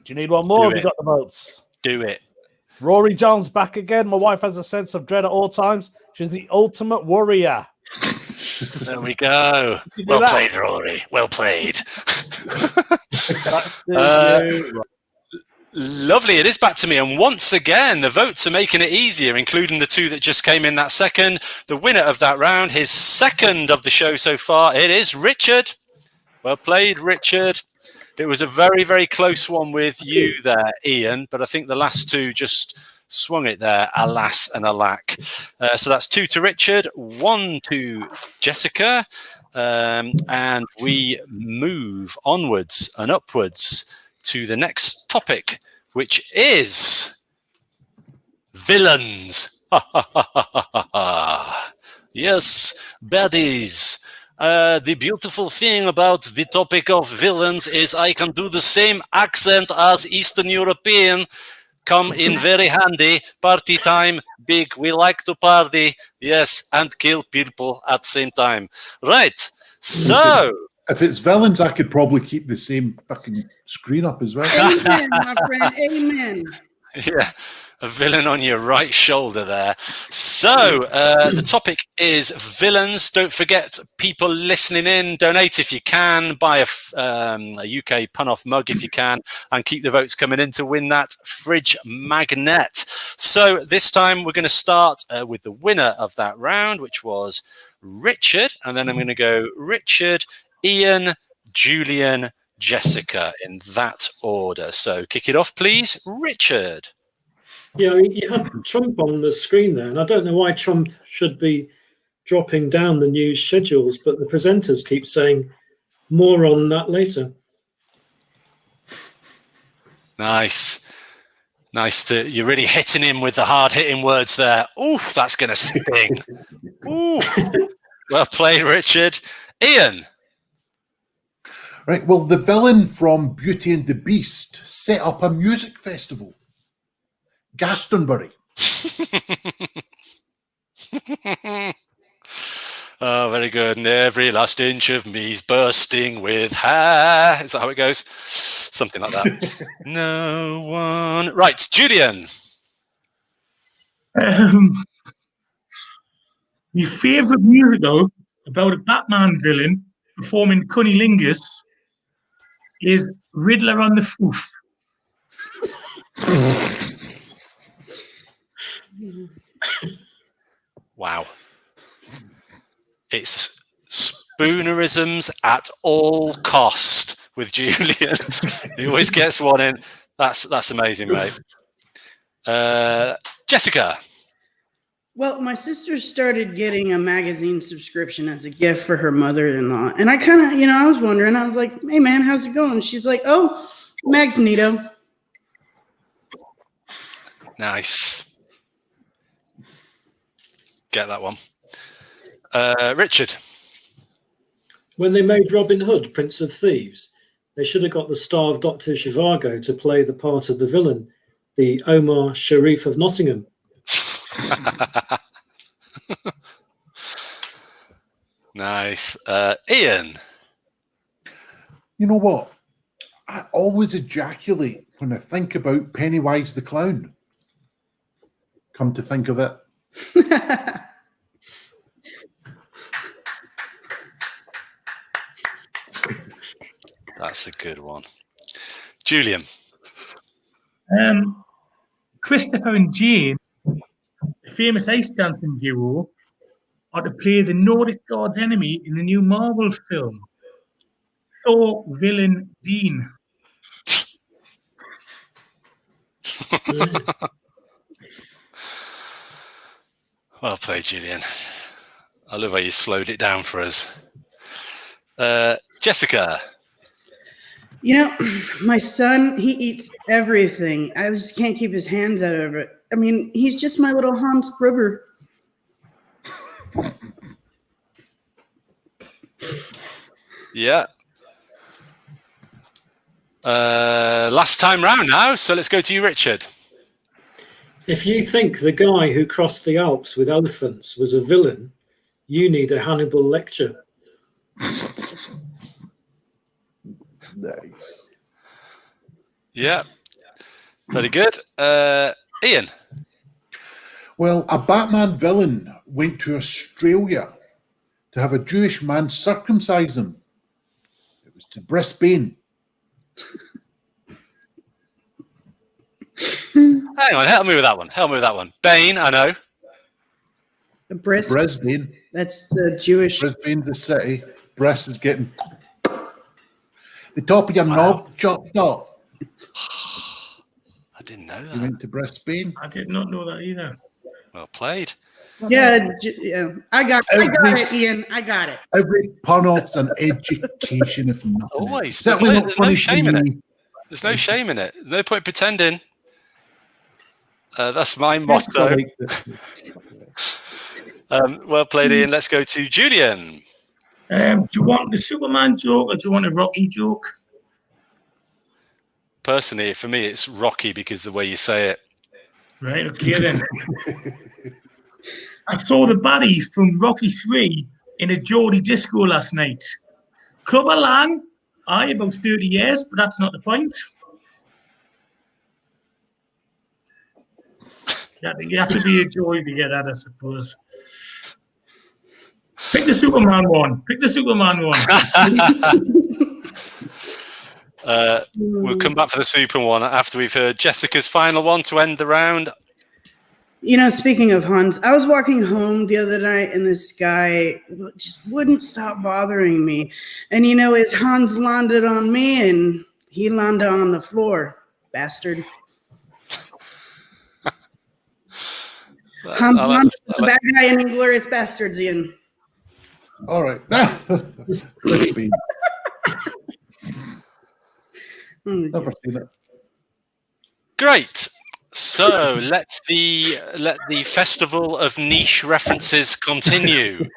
[SPEAKER 1] Do you need one more? Have you got the votes?
[SPEAKER 2] Do it.
[SPEAKER 1] Rory Jones back again. My wife has a sense of dread at all times. She's the ultimate worrier.
[SPEAKER 2] There we go. Well played, Rory. Well played. Lovely. It is back to me. And once again, the votes are making it easier, including the two that just came in that second. The winner of that round, his second of the show so far, it is Richard. Well played, Richard. It was a very, very close one with you there, Ian, but I think the last two just swung it there, alas and alack. So that's 2 to Richard, 1 to Jessica, and we move onwards and upwards to the next topic, which is villains. Yes, baddies. The beautiful thing about the topic of villains is I can do the same accent as Eastern European. Come in very handy. Party time, big. We like to party, yes, and kill people at the same time. Right. So,
[SPEAKER 4] if it's villains, I could probably keep the same fucking screen up as well.
[SPEAKER 5] Amen, my friend. Amen.
[SPEAKER 2] Yeah, a villain on your right shoulder there. So, the topic is villains. Don't forget, people listening in, donate if you can, buy a UK pun-off mug if you can, and keep the votes coming in to win that fridge magnet. So, this time we're going to start with the winner of that round, which was Richard, and then I'm going to go Richard, Ian, Julian, Jessica in that order. So kick it off, please, Richard.
[SPEAKER 6] Yeah, I mean, you had Trump on the screen there, and I don't know why Trump should be dropping down the news schedules, but the presenters keep saying more on that later.
[SPEAKER 2] Nice. You're really hitting him with the hard-hitting words there. Ooh, that's going to sting. Ooh. Well played, Richard. Ian.
[SPEAKER 4] Right. Well, the villain from Beauty and the Beast set up a music festival. Glastonbury.
[SPEAKER 2] Oh, very good. And every last inch of me's bursting with hair. Is that how it goes? Something like that. No one. Right, Julian.
[SPEAKER 3] My favourite musical about a Batman villain performing cunnilingus is Riddler on the Foof.
[SPEAKER 2] Wow. It's spoonerisms at all cost with Julian. He always gets one in. That's amazing, mate. Jessica.
[SPEAKER 5] Well, my sister started getting a magazine subscription as a gift for her mother-in-law. And I kind of, I was wondering, I was like, hey, man, how's it going? She's like, oh, Magneto.
[SPEAKER 2] Nice. Get that one. Richard.
[SPEAKER 6] When they made Robin Hood Prince of Thieves, they should have got the star of Dr. Zhivago to play the part of the villain, the Omar Sharif of Nottingham.
[SPEAKER 2] Nice. Ian.
[SPEAKER 4] You know what? I always ejaculate when I think about Pennywise the Clown. Come to think of it.
[SPEAKER 2] That's a good one. Julian.
[SPEAKER 3] Christopher and Jane, the famous ice dancing duo, are to play the Nordic god's enemy in the new Marvel film, Thor villain Dean.
[SPEAKER 2] Well played, Julian. I love how you slowed it down for us. Jessica.
[SPEAKER 5] My son, he eats everything. I just can't keep his hands out of it. I mean, he's just my little Hans Gruber.
[SPEAKER 2] Yeah. Last time round now, so let's go to you, Richard.
[SPEAKER 6] If you think the guy who crossed the Alps with elephants was a villain, you need a Hannibal lecture.
[SPEAKER 4] Nice.
[SPEAKER 2] Yeah. Very good. Ian.
[SPEAKER 4] Well, a Batman villain went to Australia to have a Jewish man circumcise him. It was to Brisbane.
[SPEAKER 2] Hang on, help me with that one. Bane, I know.
[SPEAKER 4] Brisbane.
[SPEAKER 5] That's the Jewish.
[SPEAKER 4] Brisbane's the city. Breast is getting the top of your knob chopped off.
[SPEAKER 2] I didn't know
[SPEAKER 4] You
[SPEAKER 2] that.
[SPEAKER 4] went to Brisbane.
[SPEAKER 3] I did not know that either.
[SPEAKER 2] Well played.
[SPEAKER 5] Yeah, I got it, Ian. I got it.
[SPEAKER 4] Every pun off's an education, if nothing.
[SPEAKER 2] Always.
[SPEAKER 4] Certainly not
[SPEAKER 2] There's
[SPEAKER 4] funny
[SPEAKER 2] no shame in
[SPEAKER 4] to
[SPEAKER 2] it.
[SPEAKER 4] me.
[SPEAKER 2] There's no shame in it. No point pretending. That's my motto. Well played, Ian. Let's go to Julian.
[SPEAKER 3] Do you want the Superman joke or do you want a Rocky joke?
[SPEAKER 2] Personally, for me, it's Rocky because the way you say it.
[SPEAKER 3] Right, okay then. I saw the baddie from Rocky 3 in a Geordie disco last night. Clubber Lang, about 30 years, but that's not the point. You have to be a Geordie to get that, I suppose. Pick the Superman one.
[SPEAKER 2] We'll come back for the super one after we've heard Jessica's final one to end the round.
[SPEAKER 5] You know, speaking of Hans, I was walking home the other night and this guy just wouldn't stop bothering me. And you know, his Hans landed on me and he landed on the floor, bastard. Hans, the bad guy in Inglourious Bastards, Ian.
[SPEAKER 4] All right. Crispy. Never seen it.
[SPEAKER 2] Great. So let the festival of niche references continue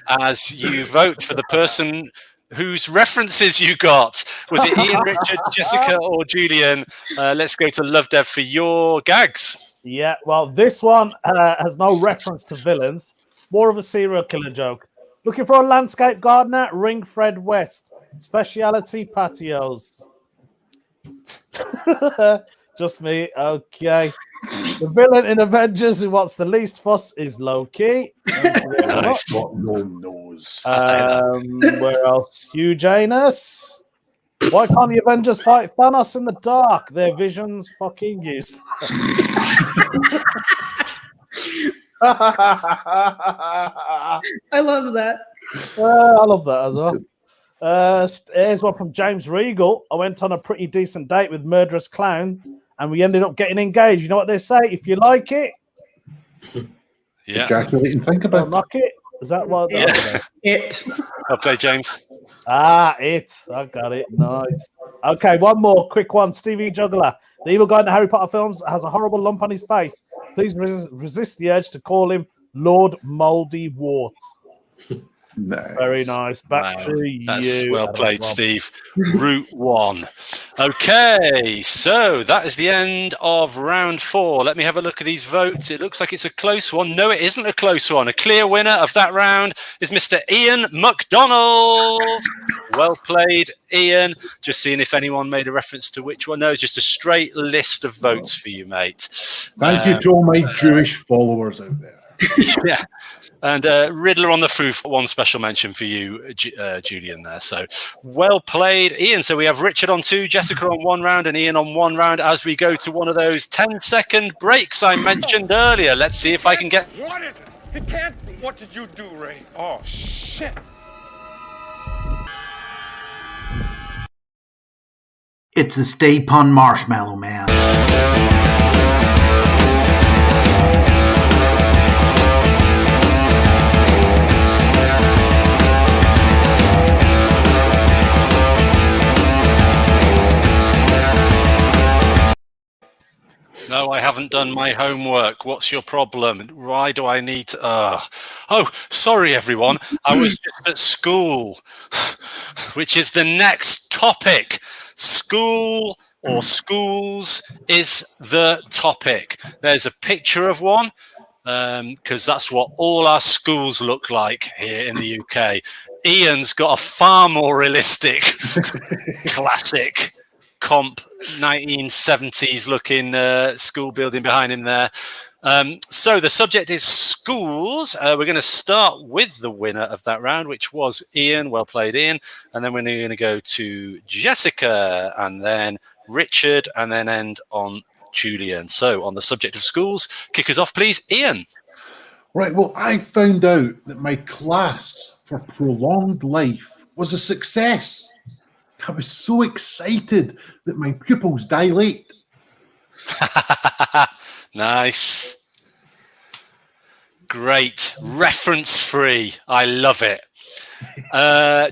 [SPEAKER 2] as you vote for the person whose references you got. Was it Ian, Richard, Jessica, or Julian? Let's go to Love Dev for your gags.
[SPEAKER 1] Yeah, well, this one has no reference to villains, more of a serial killer joke. Looking for a landscape gardener? Ring Fred West. Speciality patios. Just me. Okay. The villain in Avengers who wants the least fuss is Loki.
[SPEAKER 2] Nice.
[SPEAKER 4] What no knows.
[SPEAKER 1] Where else? Hugh Janus. Why can't the Avengers fight Thanos in the dark? Their visions fucking use.
[SPEAKER 5] I love that.
[SPEAKER 1] I love that as well. Here's one from James Regal. I went on a pretty decent date with Murderous Clown, and we ended up getting engaged. You know what they say? If you like it,
[SPEAKER 2] Yeah.
[SPEAKER 4] Ejaculate and think
[SPEAKER 1] don't
[SPEAKER 4] about it.
[SPEAKER 1] knock it. Is that what?
[SPEAKER 2] Yeah.
[SPEAKER 5] It.
[SPEAKER 2] I'll play James.
[SPEAKER 1] It. I got it. Nice. Okay, one more quick one. Stevie Juggler. The evil guy in the Harry Potter films has a horrible lump on his face. Please resist the urge to call him Lord Moldy Wart.
[SPEAKER 4] Nice.
[SPEAKER 1] Very nice. Back to you.
[SPEAKER 2] That's well
[SPEAKER 1] Adam
[SPEAKER 2] played,
[SPEAKER 1] Rob.
[SPEAKER 2] Steve. Route 1. Okay, so that is the end of round 4. Let me have a look at these votes. It looks like it's a close one. No, it isn't a close one. A clear winner of that round is Mr. Ian McDonald. Well played, Ian. Just seeing if anyone made a reference to which one. No, just a straight list of votes for you, mate.
[SPEAKER 4] Thank you to all my Jewish followers out there.
[SPEAKER 2] Yeah. And Riddler on the Foof, one special mention for you, Julian, there. So well played, Ian. So we have Richard on 2, Jessica on 1 round, and Ian on 1 round as we go to one of those 10-second breaks I mentioned earlier. Let's see if I can get...
[SPEAKER 7] What is it? It can't be. What did you do, Ray? Oh, shit.
[SPEAKER 8] It's the Stay Pun Marshmallow Man.
[SPEAKER 2] No, I haven't done my homework. What's your problem? Why do I need to... Oh, sorry, everyone. I was just at school, which is the next topic. School or schools is the topic. There's a picture of one because that's what all our schools look like here in the UK. Ian's got a far more realistic, classic comp 1970s looking school building behind him there. So the subject is schools. We're going to start with the winner of that round, which was Ian. Well played, Ian. And then we're going to go to Jessica and then Richard and then end on Julian. So on the subject of schools, kick us off, please, Ian.
[SPEAKER 4] Right, well, I found out that my class for prolonged life was a success. I was so excited that my pupils dilate.
[SPEAKER 2] Nice. Great. Reference free. I love it.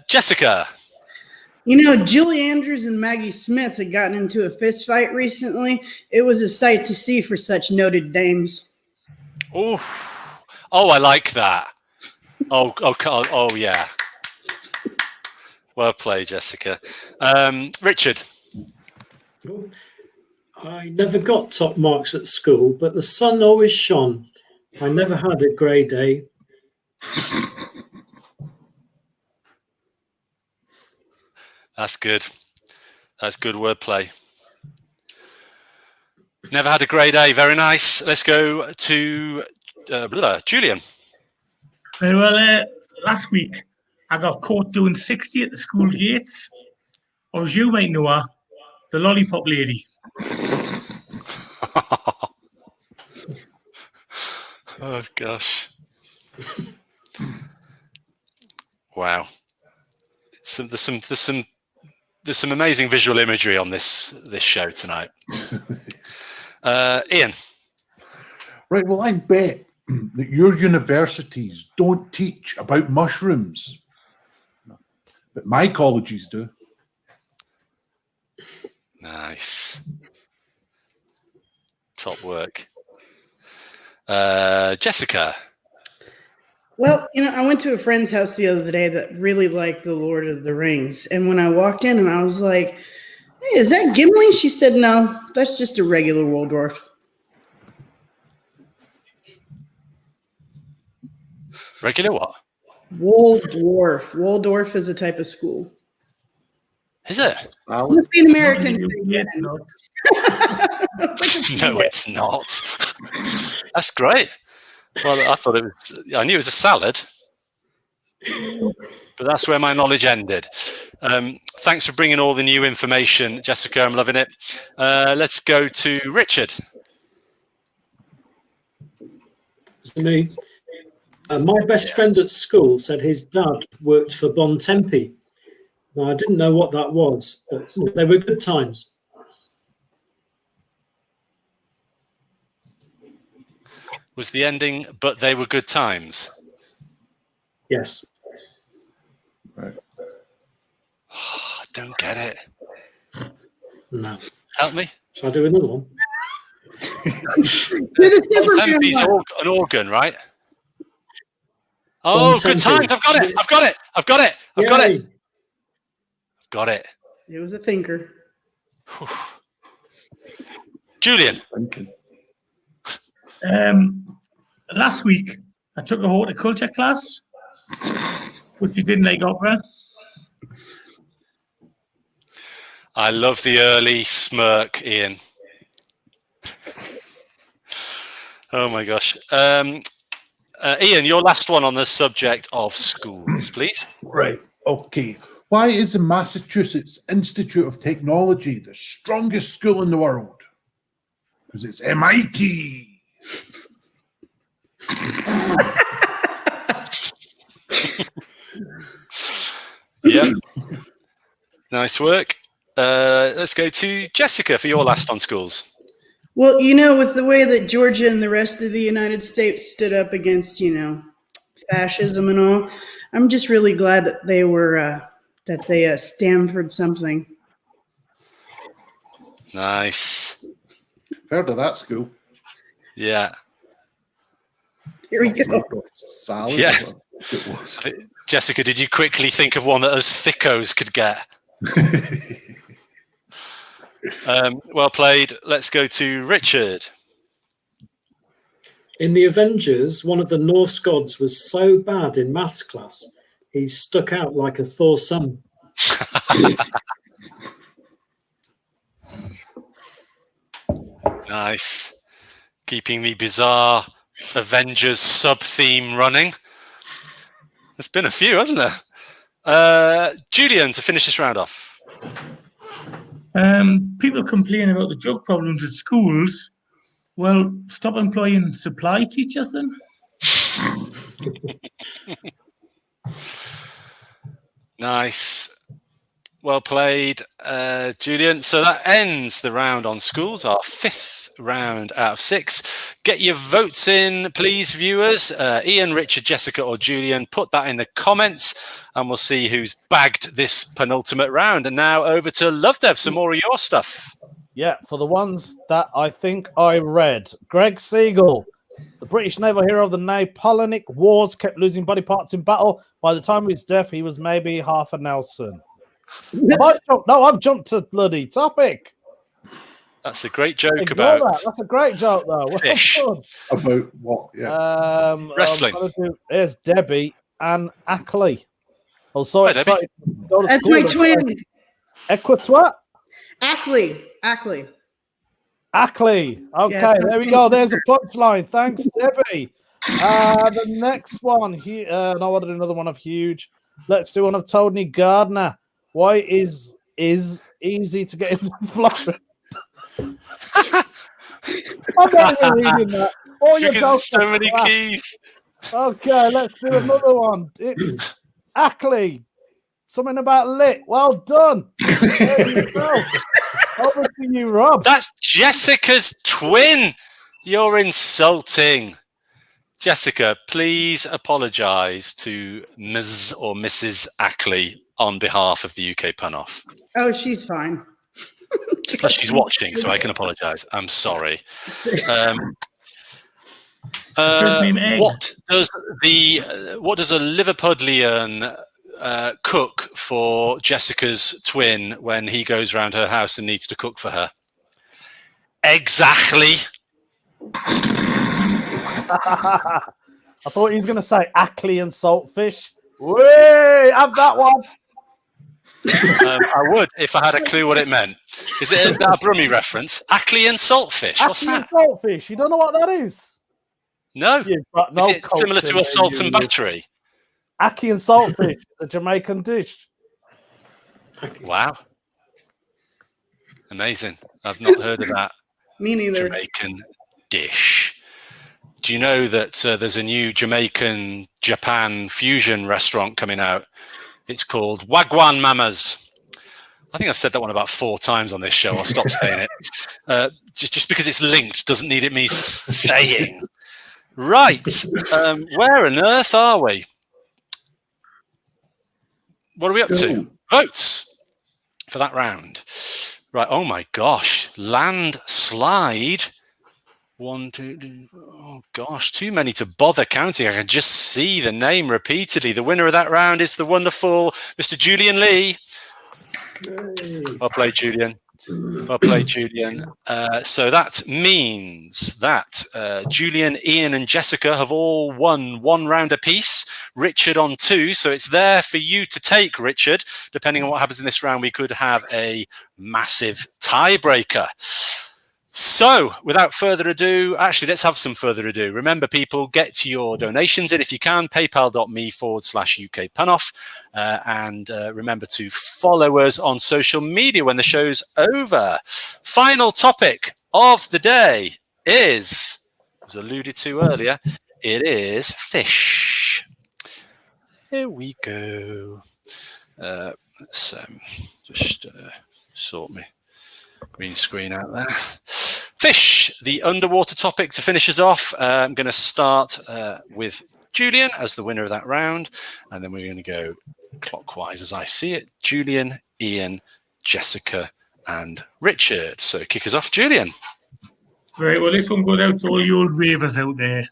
[SPEAKER 2] Jessica.
[SPEAKER 5] You know, Julie Andrews and Maggie Smith had gotten into a fist fight recently. It was a sight to see for such noted dames.
[SPEAKER 2] Oh, I like that. Oh, yeah. Well played, Jessica. Richard.
[SPEAKER 6] I never got top marks at school, but the sun always shone. I never had a grey day.
[SPEAKER 2] That's good. That's good wordplay. Never had a grey day. Very nice. Let's go to Julian.
[SPEAKER 3] Very well, last week I got caught doing 60 at the school gates. Or as you might know her, the lollipop lady.
[SPEAKER 2] Oh gosh! Wow. There's some amazing visual imagery on this show tonight. Ian.
[SPEAKER 4] Right, well, I bet that your universities don't teach about mushrooms, but my colleges do.
[SPEAKER 2] Nice. Top work. Jessica.
[SPEAKER 5] Well, I went to a friend's house the other day that really liked The Lord of the Rings. And when I walked in and I was like, hey, is that Gimli? She said, no, that's just a regular Waldorf.
[SPEAKER 2] Regular what?
[SPEAKER 5] Waldorf. Waldorf is a type of school.
[SPEAKER 2] Is it?
[SPEAKER 5] It must be an American thing.
[SPEAKER 3] Yeah, not.
[SPEAKER 2] No, it's not. That's great. Well, I knew it was a salad, but that's where my knowledge ended. Thanks for bringing all the new information, Jessica. I'm loving it. Let's go to Richard.
[SPEAKER 6] To me, my best friend at school said his dad worked for Bon Tempe. Now, I didn't know what that was, but they were good times.
[SPEAKER 2] Was the ending, but they were good times?
[SPEAKER 6] Yes.
[SPEAKER 4] Right.
[SPEAKER 2] I don't get it.
[SPEAKER 6] No.
[SPEAKER 2] Help me.
[SPEAKER 5] Oh,
[SPEAKER 6] Shall I do another one?
[SPEAKER 2] Bon Tempe's an organ, right? Oh, good times. I've got it.
[SPEAKER 6] Yay.
[SPEAKER 2] Got it.
[SPEAKER 5] It was a thinker.
[SPEAKER 2] Julian.
[SPEAKER 3] Last week, I took a horticulture class, which you didn't like opera.
[SPEAKER 2] I love the early smirk, Ian. Oh my gosh. Ian, your last one on the subject of schools, please.
[SPEAKER 4] Right. Okay. Why is the Massachusetts Institute of Technology the strongest school in the world? Because it's MIT.
[SPEAKER 2] Yeah. Nice work. Let's go to Jessica for your last on schools.
[SPEAKER 5] Well, with the way that Georgia and the rest of the United States stood up against, fascism and all, I'm just really glad that they were, that they stand for something.
[SPEAKER 2] Nice.
[SPEAKER 4] Heard of that school?
[SPEAKER 2] Yeah.
[SPEAKER 5] Here we go.
[SPEAKER 4] Salad.
[SPEAKER 2] Yeah.
[SPEAKER 4] It was.
[SPEAKER 2] Jessica, did you quickly think of one that us thickos could get? Well played. Let's go to Richard.
[SPEAKER 6] In the Avengers, one of the Norse gods was so bad in maths class, he stuck out like a Thor's son.
[SPEAKER 2] Nice. Keeping the bizarre Avengers sub-theme running. There's been a few, hasn't there? Julian, to finish this round off.
[SPEAKER 3] People complain about the drug problems at schools. Well, stop employing supply teachers then.
[SPEAKER 2] Nice. Well played, Julian. So that ends the round on schools, our fifth round out of 6. Get your votes in, please, viewers. Ian, Richard, Jessica, or Julian, put that in the comments, and we'll see who's bagged this penultimate round. And now over to Love Dev, some more of your stuff.
[SPEAKER 1] Yeah, for the ones that I think I read. Greg Siegel, the British naval hero of the Napoleonic Wars, kept losing body parts in battle. By the time of his death, he was maybe half a Nelson. I've jumped to bloody topic.
[SPEAKER 2] That's a great joke
[SPEAKER 1] Ignore
[SPEAKER 2] about
[SPEAKER 1] that. That's a great joke, though.
[SPEAKER 2] fish.
[SPEAKER 1] Well done.
[SPEAKER 4] About what? Yeah.
[SPEAKER 2] Wrestling.
[SPEAKER 1] Here's Debbie and Ackley. I was so
[SPEAKER 2] Hi, Debbie.
[SPEAKER 1] excited to go to
[SPEAKER 5] That's
[SPEAKER 1] school.
[SPEAKER 5] my twin.
[SPEAKER 1] Equatois?
[SPEAKER 5] Ackley.
[SPEAKER 1] Ackley. Okay,
[SPEAKER 5] Yeah.
[SPEAKER 1] there we go. There's a punchline. Thanks, Debbie. The next one. No, I want to do another one of Huge. Let's do one of Tony Gardner. Why is easy to get into Florida? I'm not even reading that. All your
[SPEAKER 2] Because
[SPEAKER 1] jokes
[SPEAKER 2] so
[SPEAKER 1] are
[SPEAKER 2] many
[SPEAKER 1] crap.
[SPEAKER 2] keys.
[SPEAKER 1] Okay, let's do another one. It's Ackley. Something about lit. Well done. There you go. Over to you, Rob.
[SPEAKER 2] That's Jessica's twin. You're insulting. Jessica, please apologise to Ms. or Mrs. Ackley on behalf of the UK Pun-Off.
[SPEAKER 5] Oh, she's fine.
[SPEAKER 2] Plus, she's watching, so I can apologise. I'm sorry.
[SPEAKER 3] First name Eggs.
[SPEAKER 2] What does a Liverpudlian cook for Jessica's twin when he goes round her house and needs to cook for her? Exactly.
[SPEAKER 1] I thought he was going to say Ackley and saltfish. Way, have that one.
[SPEAKER 2] I would if I had a clue what it meant. Is it a Brummie reference? Ackley and saltfish. What's
[SPEAKER 1] Ackley
[SPEAKER 2] that?
[SPEAKER 1] and saltfish. You don't know what that is?
[SPEAKER 2] No.
[SPEAKER 1] You've got no
[SPEAKER 2] Is it similar
[SPEAKER 1] culture
[SPEAKER 2] to a
[SPEAKER 1] there,
[SPEAKER 2] salt and
[SPEAKER 1] you.
[SPEAKER 2] battery?
[SPEAKER 1] Ackee and saltfish, a Jamaican dish.
[SPEAKER 2] Wow. Amazing. I've not heard of that
[SPEAKER 5] Me neither.
[SPEAKER 2] Jamaican dish. Do you know that there's a new Jamaican Japan fusion restaurant coming out? It's called Wagwan Mamas. I think I've said that one about 4 times on this show. I'll stop saying it. Just because it's linked doesn't need it me saying. Right. Where on earth are we? What are we up to? Votes for that round. Right. Oh my gosh. Landslide. 1, 2, 3. Oh gosh, too many to bother counting. I can just see the name repeatedly. The winner of that round is the wonderful Mr. Julian Lee. Well played, Julian. Well played, Julian. So that means that Julian, Ian, and Jessica have all won 1 round apiece. Richard on 2. So it's there for you to take, Richard. Depending on what happens in this round, we could have a massive tiebreaker. So, without further ado, actually, let's have some further ado. Remember, people, get your donations in if you can, paypal.me/UK Punoff. And remember to follow us on social media when the show's over. Final topic of the day is, as alluded to earlier, it is fish. Here we go. Let's just sort me green screen out there. Fish, the underwater topic to finish us off. I'm going to start with Julian as the winner of that round, and then we're going to go clockwise as I see it. Julian, Ian, Jessica, and Richard. So kick us off, Julian.
[SPEAKER 3] Right, well, this one goes out to all you old ravers out there.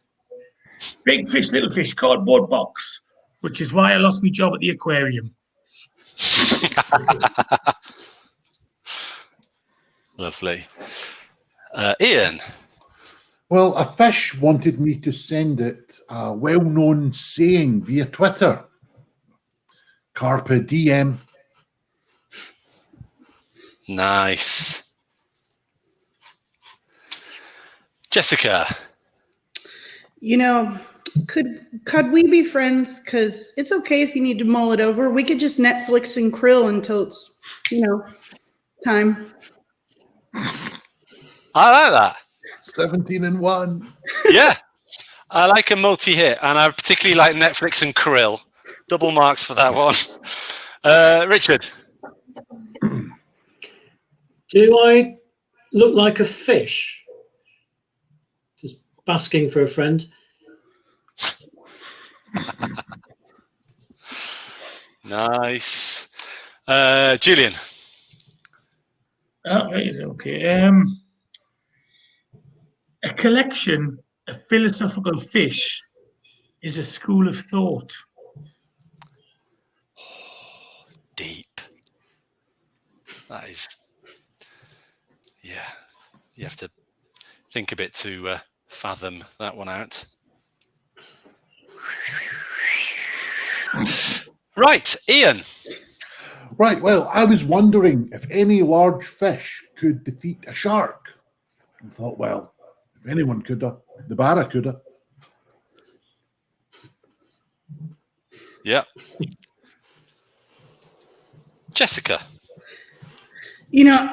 [SPEAKER 3] Big fish, little fish, cardboard box, which is why I lost my job at the aquarium.
[SPEAKER 2] Lovely. Ian.
[SPEAKER 4] Well, a fish wanted me to send it a well-known saying via Twitter. Carpe diem.
[SPEAKER 2] Nice. Jessica.
[SPEAKER 5] You know, could we be friends? Because it's okay if you need to mull it over. We could just Netflix and Krill until it's, time.
[SPEAKER 2] I like that.
[SPEAKER 4] 17-1.
[SPEAKER 2] Yeah. I like a multi-hit, and I particularly like Netflix and Krill. Double marks for that one. Richard.
[SPEAKER 6] Do I look like a fish? Just basking for a friend.
[SPEAKER 2] Nice. Julian.
[SPEAKER 3] Oh, right, it's okay. A collection of philosophical fish is a school of thought.
[SPEAKER 2] Deep. That is, yeah. You have to think a bit to fathom that one out. Right, Ian.
[SPEAKER 4] Right, well, I was wondering if any large fish could defeat a shark. I thought, well, if anyone could have, the barracuda.
[SPEAKER 2] Yeah. Jessica.
[SPEAKER 5] I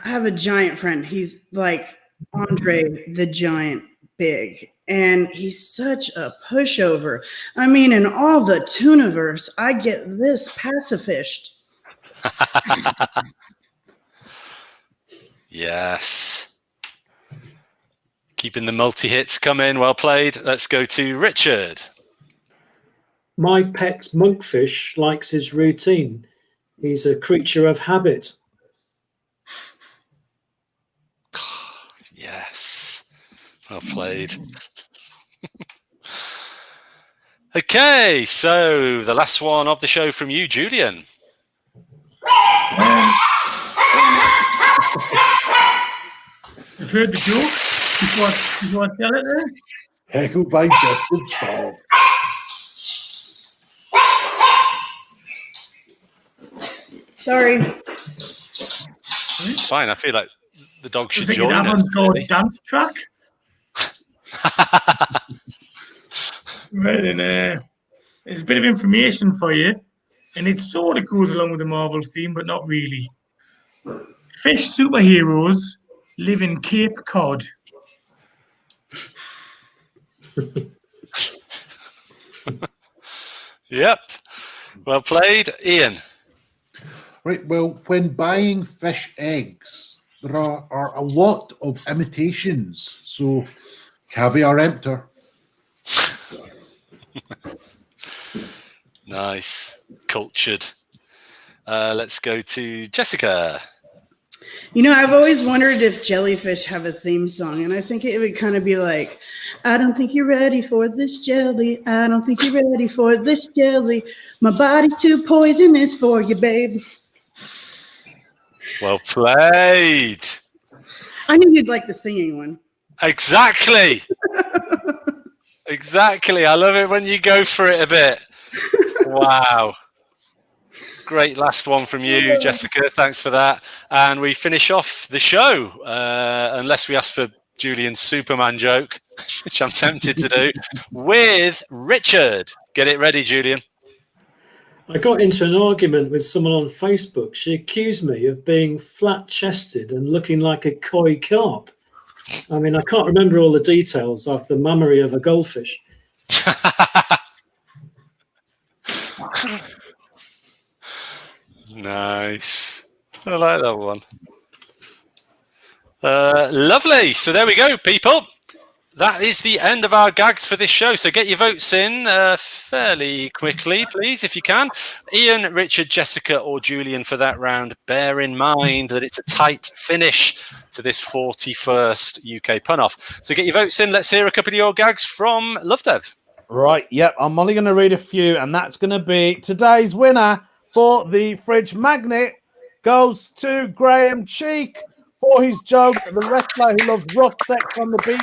[SPEAKER 5] have a giant friend. He's like Andre the Giant, big. And he's such a pushover. I mean, in all the Tooniverse, I get this pacifist.
[SPEAKER 2] Yes. Keeping the multi-hits coming. Well played. Let's go to Richard.
[SPEAKER 6] My pet monkfish likes his routine. He's a creature of habit.
[SPEAKER 2] Yes. Well played. Okay, so the last one of the show from you, Julian.
[SPEAKER 3] You've heard the joke before I tell it there?
[SPEAKER 4] Heckled by Desperate Storm.
[SPEAKER 5] Sorry.
[SPEAKER 2] Fine, I feel like the dog should
[SPEAKER 3] Is it an
[SPEAKER 2] join us.
[SPEAKER 3] avant-garde
[SPEAKER 2] Really.
[SPEAKER 3] dance track? Right, then, there's a bit of information for you, and it sort of goes along with the Marvel theme, but not really. Fish superheroes live in Cape Cod.
[SPEAKER 2] Yep. Well played, Ian.
[SPEAKER 4] Right, well, when buying fish eggs, there are a lot of imitations. So, caviar emptor.
[SPEAKER 2] Nice. Cultured. Let's go to Jessica.
[SPEAKER 5] You know, I've always wondered if jellyfish have a theme song, and I think it would kind of be like, I don't think you're ready for this jelly. I don't think you're ready for this jelly. My body's too poisonous for you, babe.
[SPEAKER 2] Well played.
[SPEAKER 5] I knew you'd like the singing one.
[SPEAKER 2] Exactly. Exactly. I love it when you go for it a bit. Wow. Great last one from you, Jessica. Thanks for that. And we finish off the show, unless we ask for Julian's Superman joke, which I'm tempted to do, with Richard. Get it ready, Julian.
[SPEAKER 6] I got into an argument with someone on Facebook. She accused me of being flat-chested and looking like a koi carp. I mean, I can't remember all the details of the mammary of a goldfish.
[SPEAKER 2] Nice. I like that one. Lovely. So there we go, people. That is the end of our gags for this show. So get your votes in fairly quickly, please, if you can. Ian, Richard, Jessica, or Julian for that round. Bear in mind that it's a tight finish to this 41st UK pun-off. So get your votes in. Let's hear a couple of your gags from Lovedev.
[SPEAKER 1] Right, yep. I'm only going to read a few, and that's going to be today's winner for the fridge magnet goes to Graham Cheek for his joke that the wrestler who loves rough sex on the beach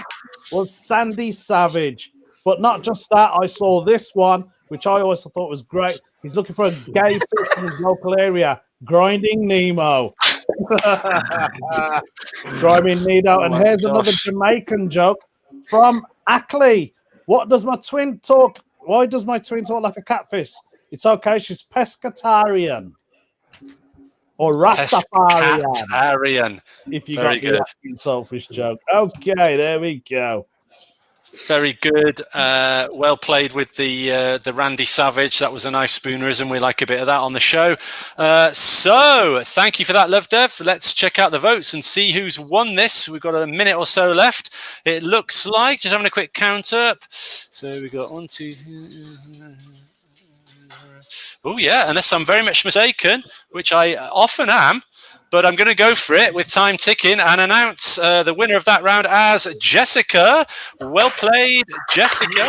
[SPEAKER 1] was Sandy Savage. But not just that, I saw this one, which I also thought was great. He's looking for a gay fish in his local area, Grinding Nemo. Grinding Nemo. And here's another Jamaican joke from Ackley. Why does my twin talk like a catfish? It's okay, she's pescatarian. Or Rastafarian.
[SPEAKER 2] Pescatarian.
[SPEAKER 1] If you
[SPEAKER 2] Very
[SPEAKER 1] got the selfish joke. Okay, there we go.
[SPEAKER 2] Very good. Well played with the Randy Savage. That was a nice spoonerism. We like a bit of that on the show. So thank you for that, Love Dev. Let's check out the votes and see who's won this. We've got a minute or so left. It looks like, just having a quick count up. So we got 1, 2, 3. Oh yeah, unless I'm very much mistaken, which I often am. But I'm going to go for it with time ticking and announce the winner of that round as Jessica. Well played, Jessica.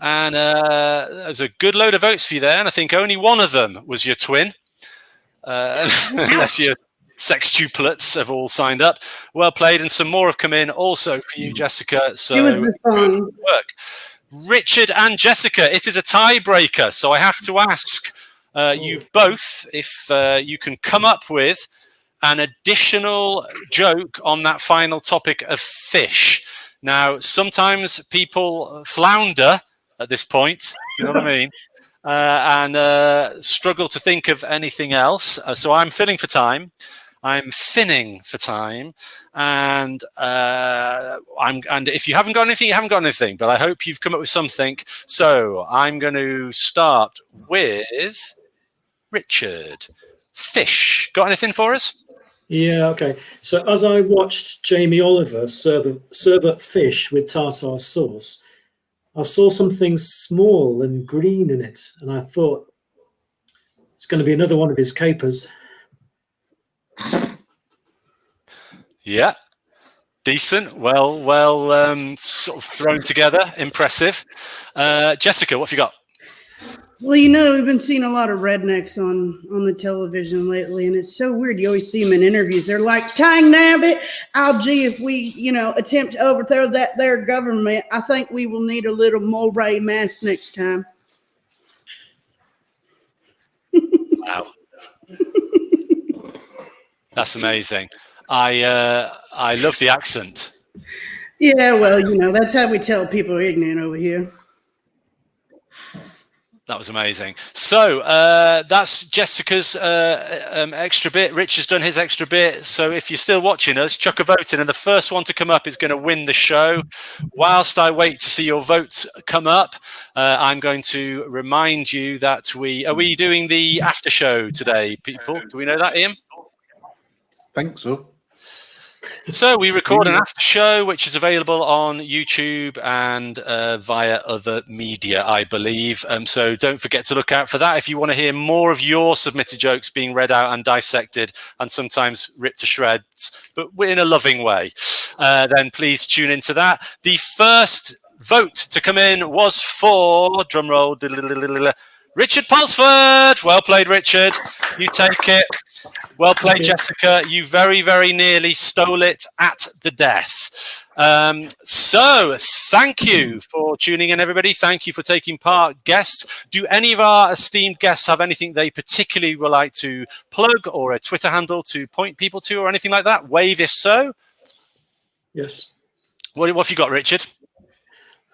[SPEAKER 2] And there's a good load of votes for you there. And I think only one of them was your twin. Unless your sextuplets have all signed up. Well played. And some more have come in also for you, Jessica. So good work. Richard and Jessica, it is a tiebreaker. So I have to ask you both if you can come up with an additional joke on that final topic of fish. Now, sometimes people flounder at this point, do you know what I mean? And struggle to think of anything else. So I'm filling for time. I'm thinning for time, and and if you haven't got anything, you haven't got anything. But I hope you've come up with something. So I'm going to start with Richard. Fish. Got anything for us?
[SPEAKER 6] Yeah, okay. So as I watched Jamie Oliver serve up fish with tartar sauce, I saw something small and green in it, and I thought it's going to be another one of his capers.
[SPEAKER 2] Yeah, decent. Well, sort of thrown together. Impressive. Jessica, what have you got?
[SPEAKER 5] Well, you know, we've been seeing a lot of rednecks on the television lately, and it's so weird. You always see them in interviews. They're like, "Tang nabbit, gee, if we, attempt to overthrow that their government, I think we will need a little Mulray mask next time."
[SPEAKER 2] Wow, that's amazing. I love the accent.
[SPEAKER 5] Yeah, well, that's how we tell people are ignorant over here.
[SPEAKER 2] That was amazing. So that's Jessica's extra bit. Rich has done his extra bit. So if you're still watching us, chuck a vote in, and the first one to come up is going to win the show. Whilst I wait to see your votes come up, I'm going to remind you that are we doing the after show today, people? Do we know that, Ian?
[SPEAKER 4] Think so.
[SPEAKER 2] So we record an after show, which is available on YouTube and via other media, I believe. So don't forget to look out for that. If you want to hear more of your submitted jokes being read out and dissected and sometimes ripped to shreds, but in a loving way, then please tune into that. The first vote to come in was for, drumroll, Richard Pulsford. Well played, Richard. You take it. Well played, Jessica. You very, very nearly stole it at the death. So thank you for tuning in, everybody. Thank you for taking part, guests. Do any of our esteemed guests have anything they particularly would like to plug, or a Twitter handle to point people to, or anything like that? Wave if so.
[SPEAKER 6] Yes.
[SPEAKER 2] What have you got, Richard?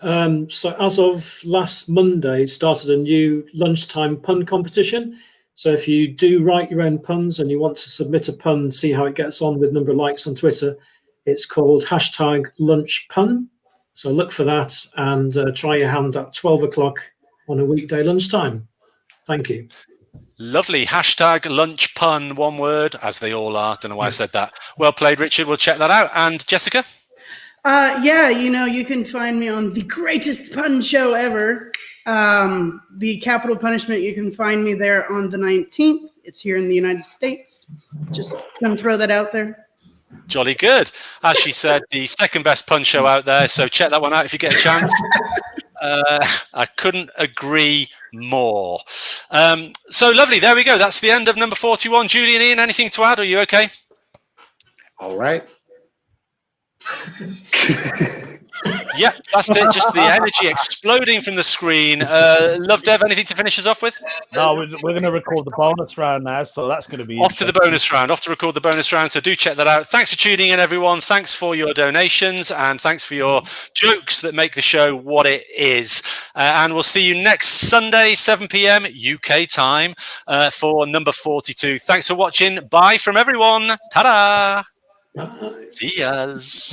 [SPEAKER 6] So as of last Monday, started a new lunchtime pun competition. So if you do write your own puns and you want to submit a pun, see how it gets on with number of likes on Twitter, it's called #LunchPun. So look for that and try your hand at 12 o'clock on a weekday lunchtime. Thank you.
[SPEAKER 2] Lovely. #LunchPun, one word, as they all are. Don't know why I said that. Well played, Richard. We'll check that out. And Jessica?
[SPEAKER 5] Yeah, you can find me on the greatest pun show ever. The Capital Punishment, you can find me there on the 19th. It's here in the United States. Just gonna throw that out there.
[SPEAKER 2] Jolly good. As she said, the second best pun show out there. So check that one out if you get a chance. I couldn't agree more. So lovely. There we go. That's the end of number 41. Julian, Ian, anything to add? Are you okay?
[SPEAKER 4] All right.
[SPEAKER 2] Yep, that's it. Just the energy exploding from the screen. Love Dev, anything to finish us off with?
[SPEAKER 1] No, we're going to record the bonus round now, so that's going to be
[SPEAKER 2] off to the bonus round. Off to record the bonus round. So do check that out. Thanks for tuning in, everyone. Thanks for your donations and thanks for your jokes that make the show what it is. And we'll see you next Sunday, 7 p.m. UK time for number 42. Thanks for watching. Bye from everyone. Ta-da!
[SPEAKER 6] Bye.
[SPEAKER 2] See yas.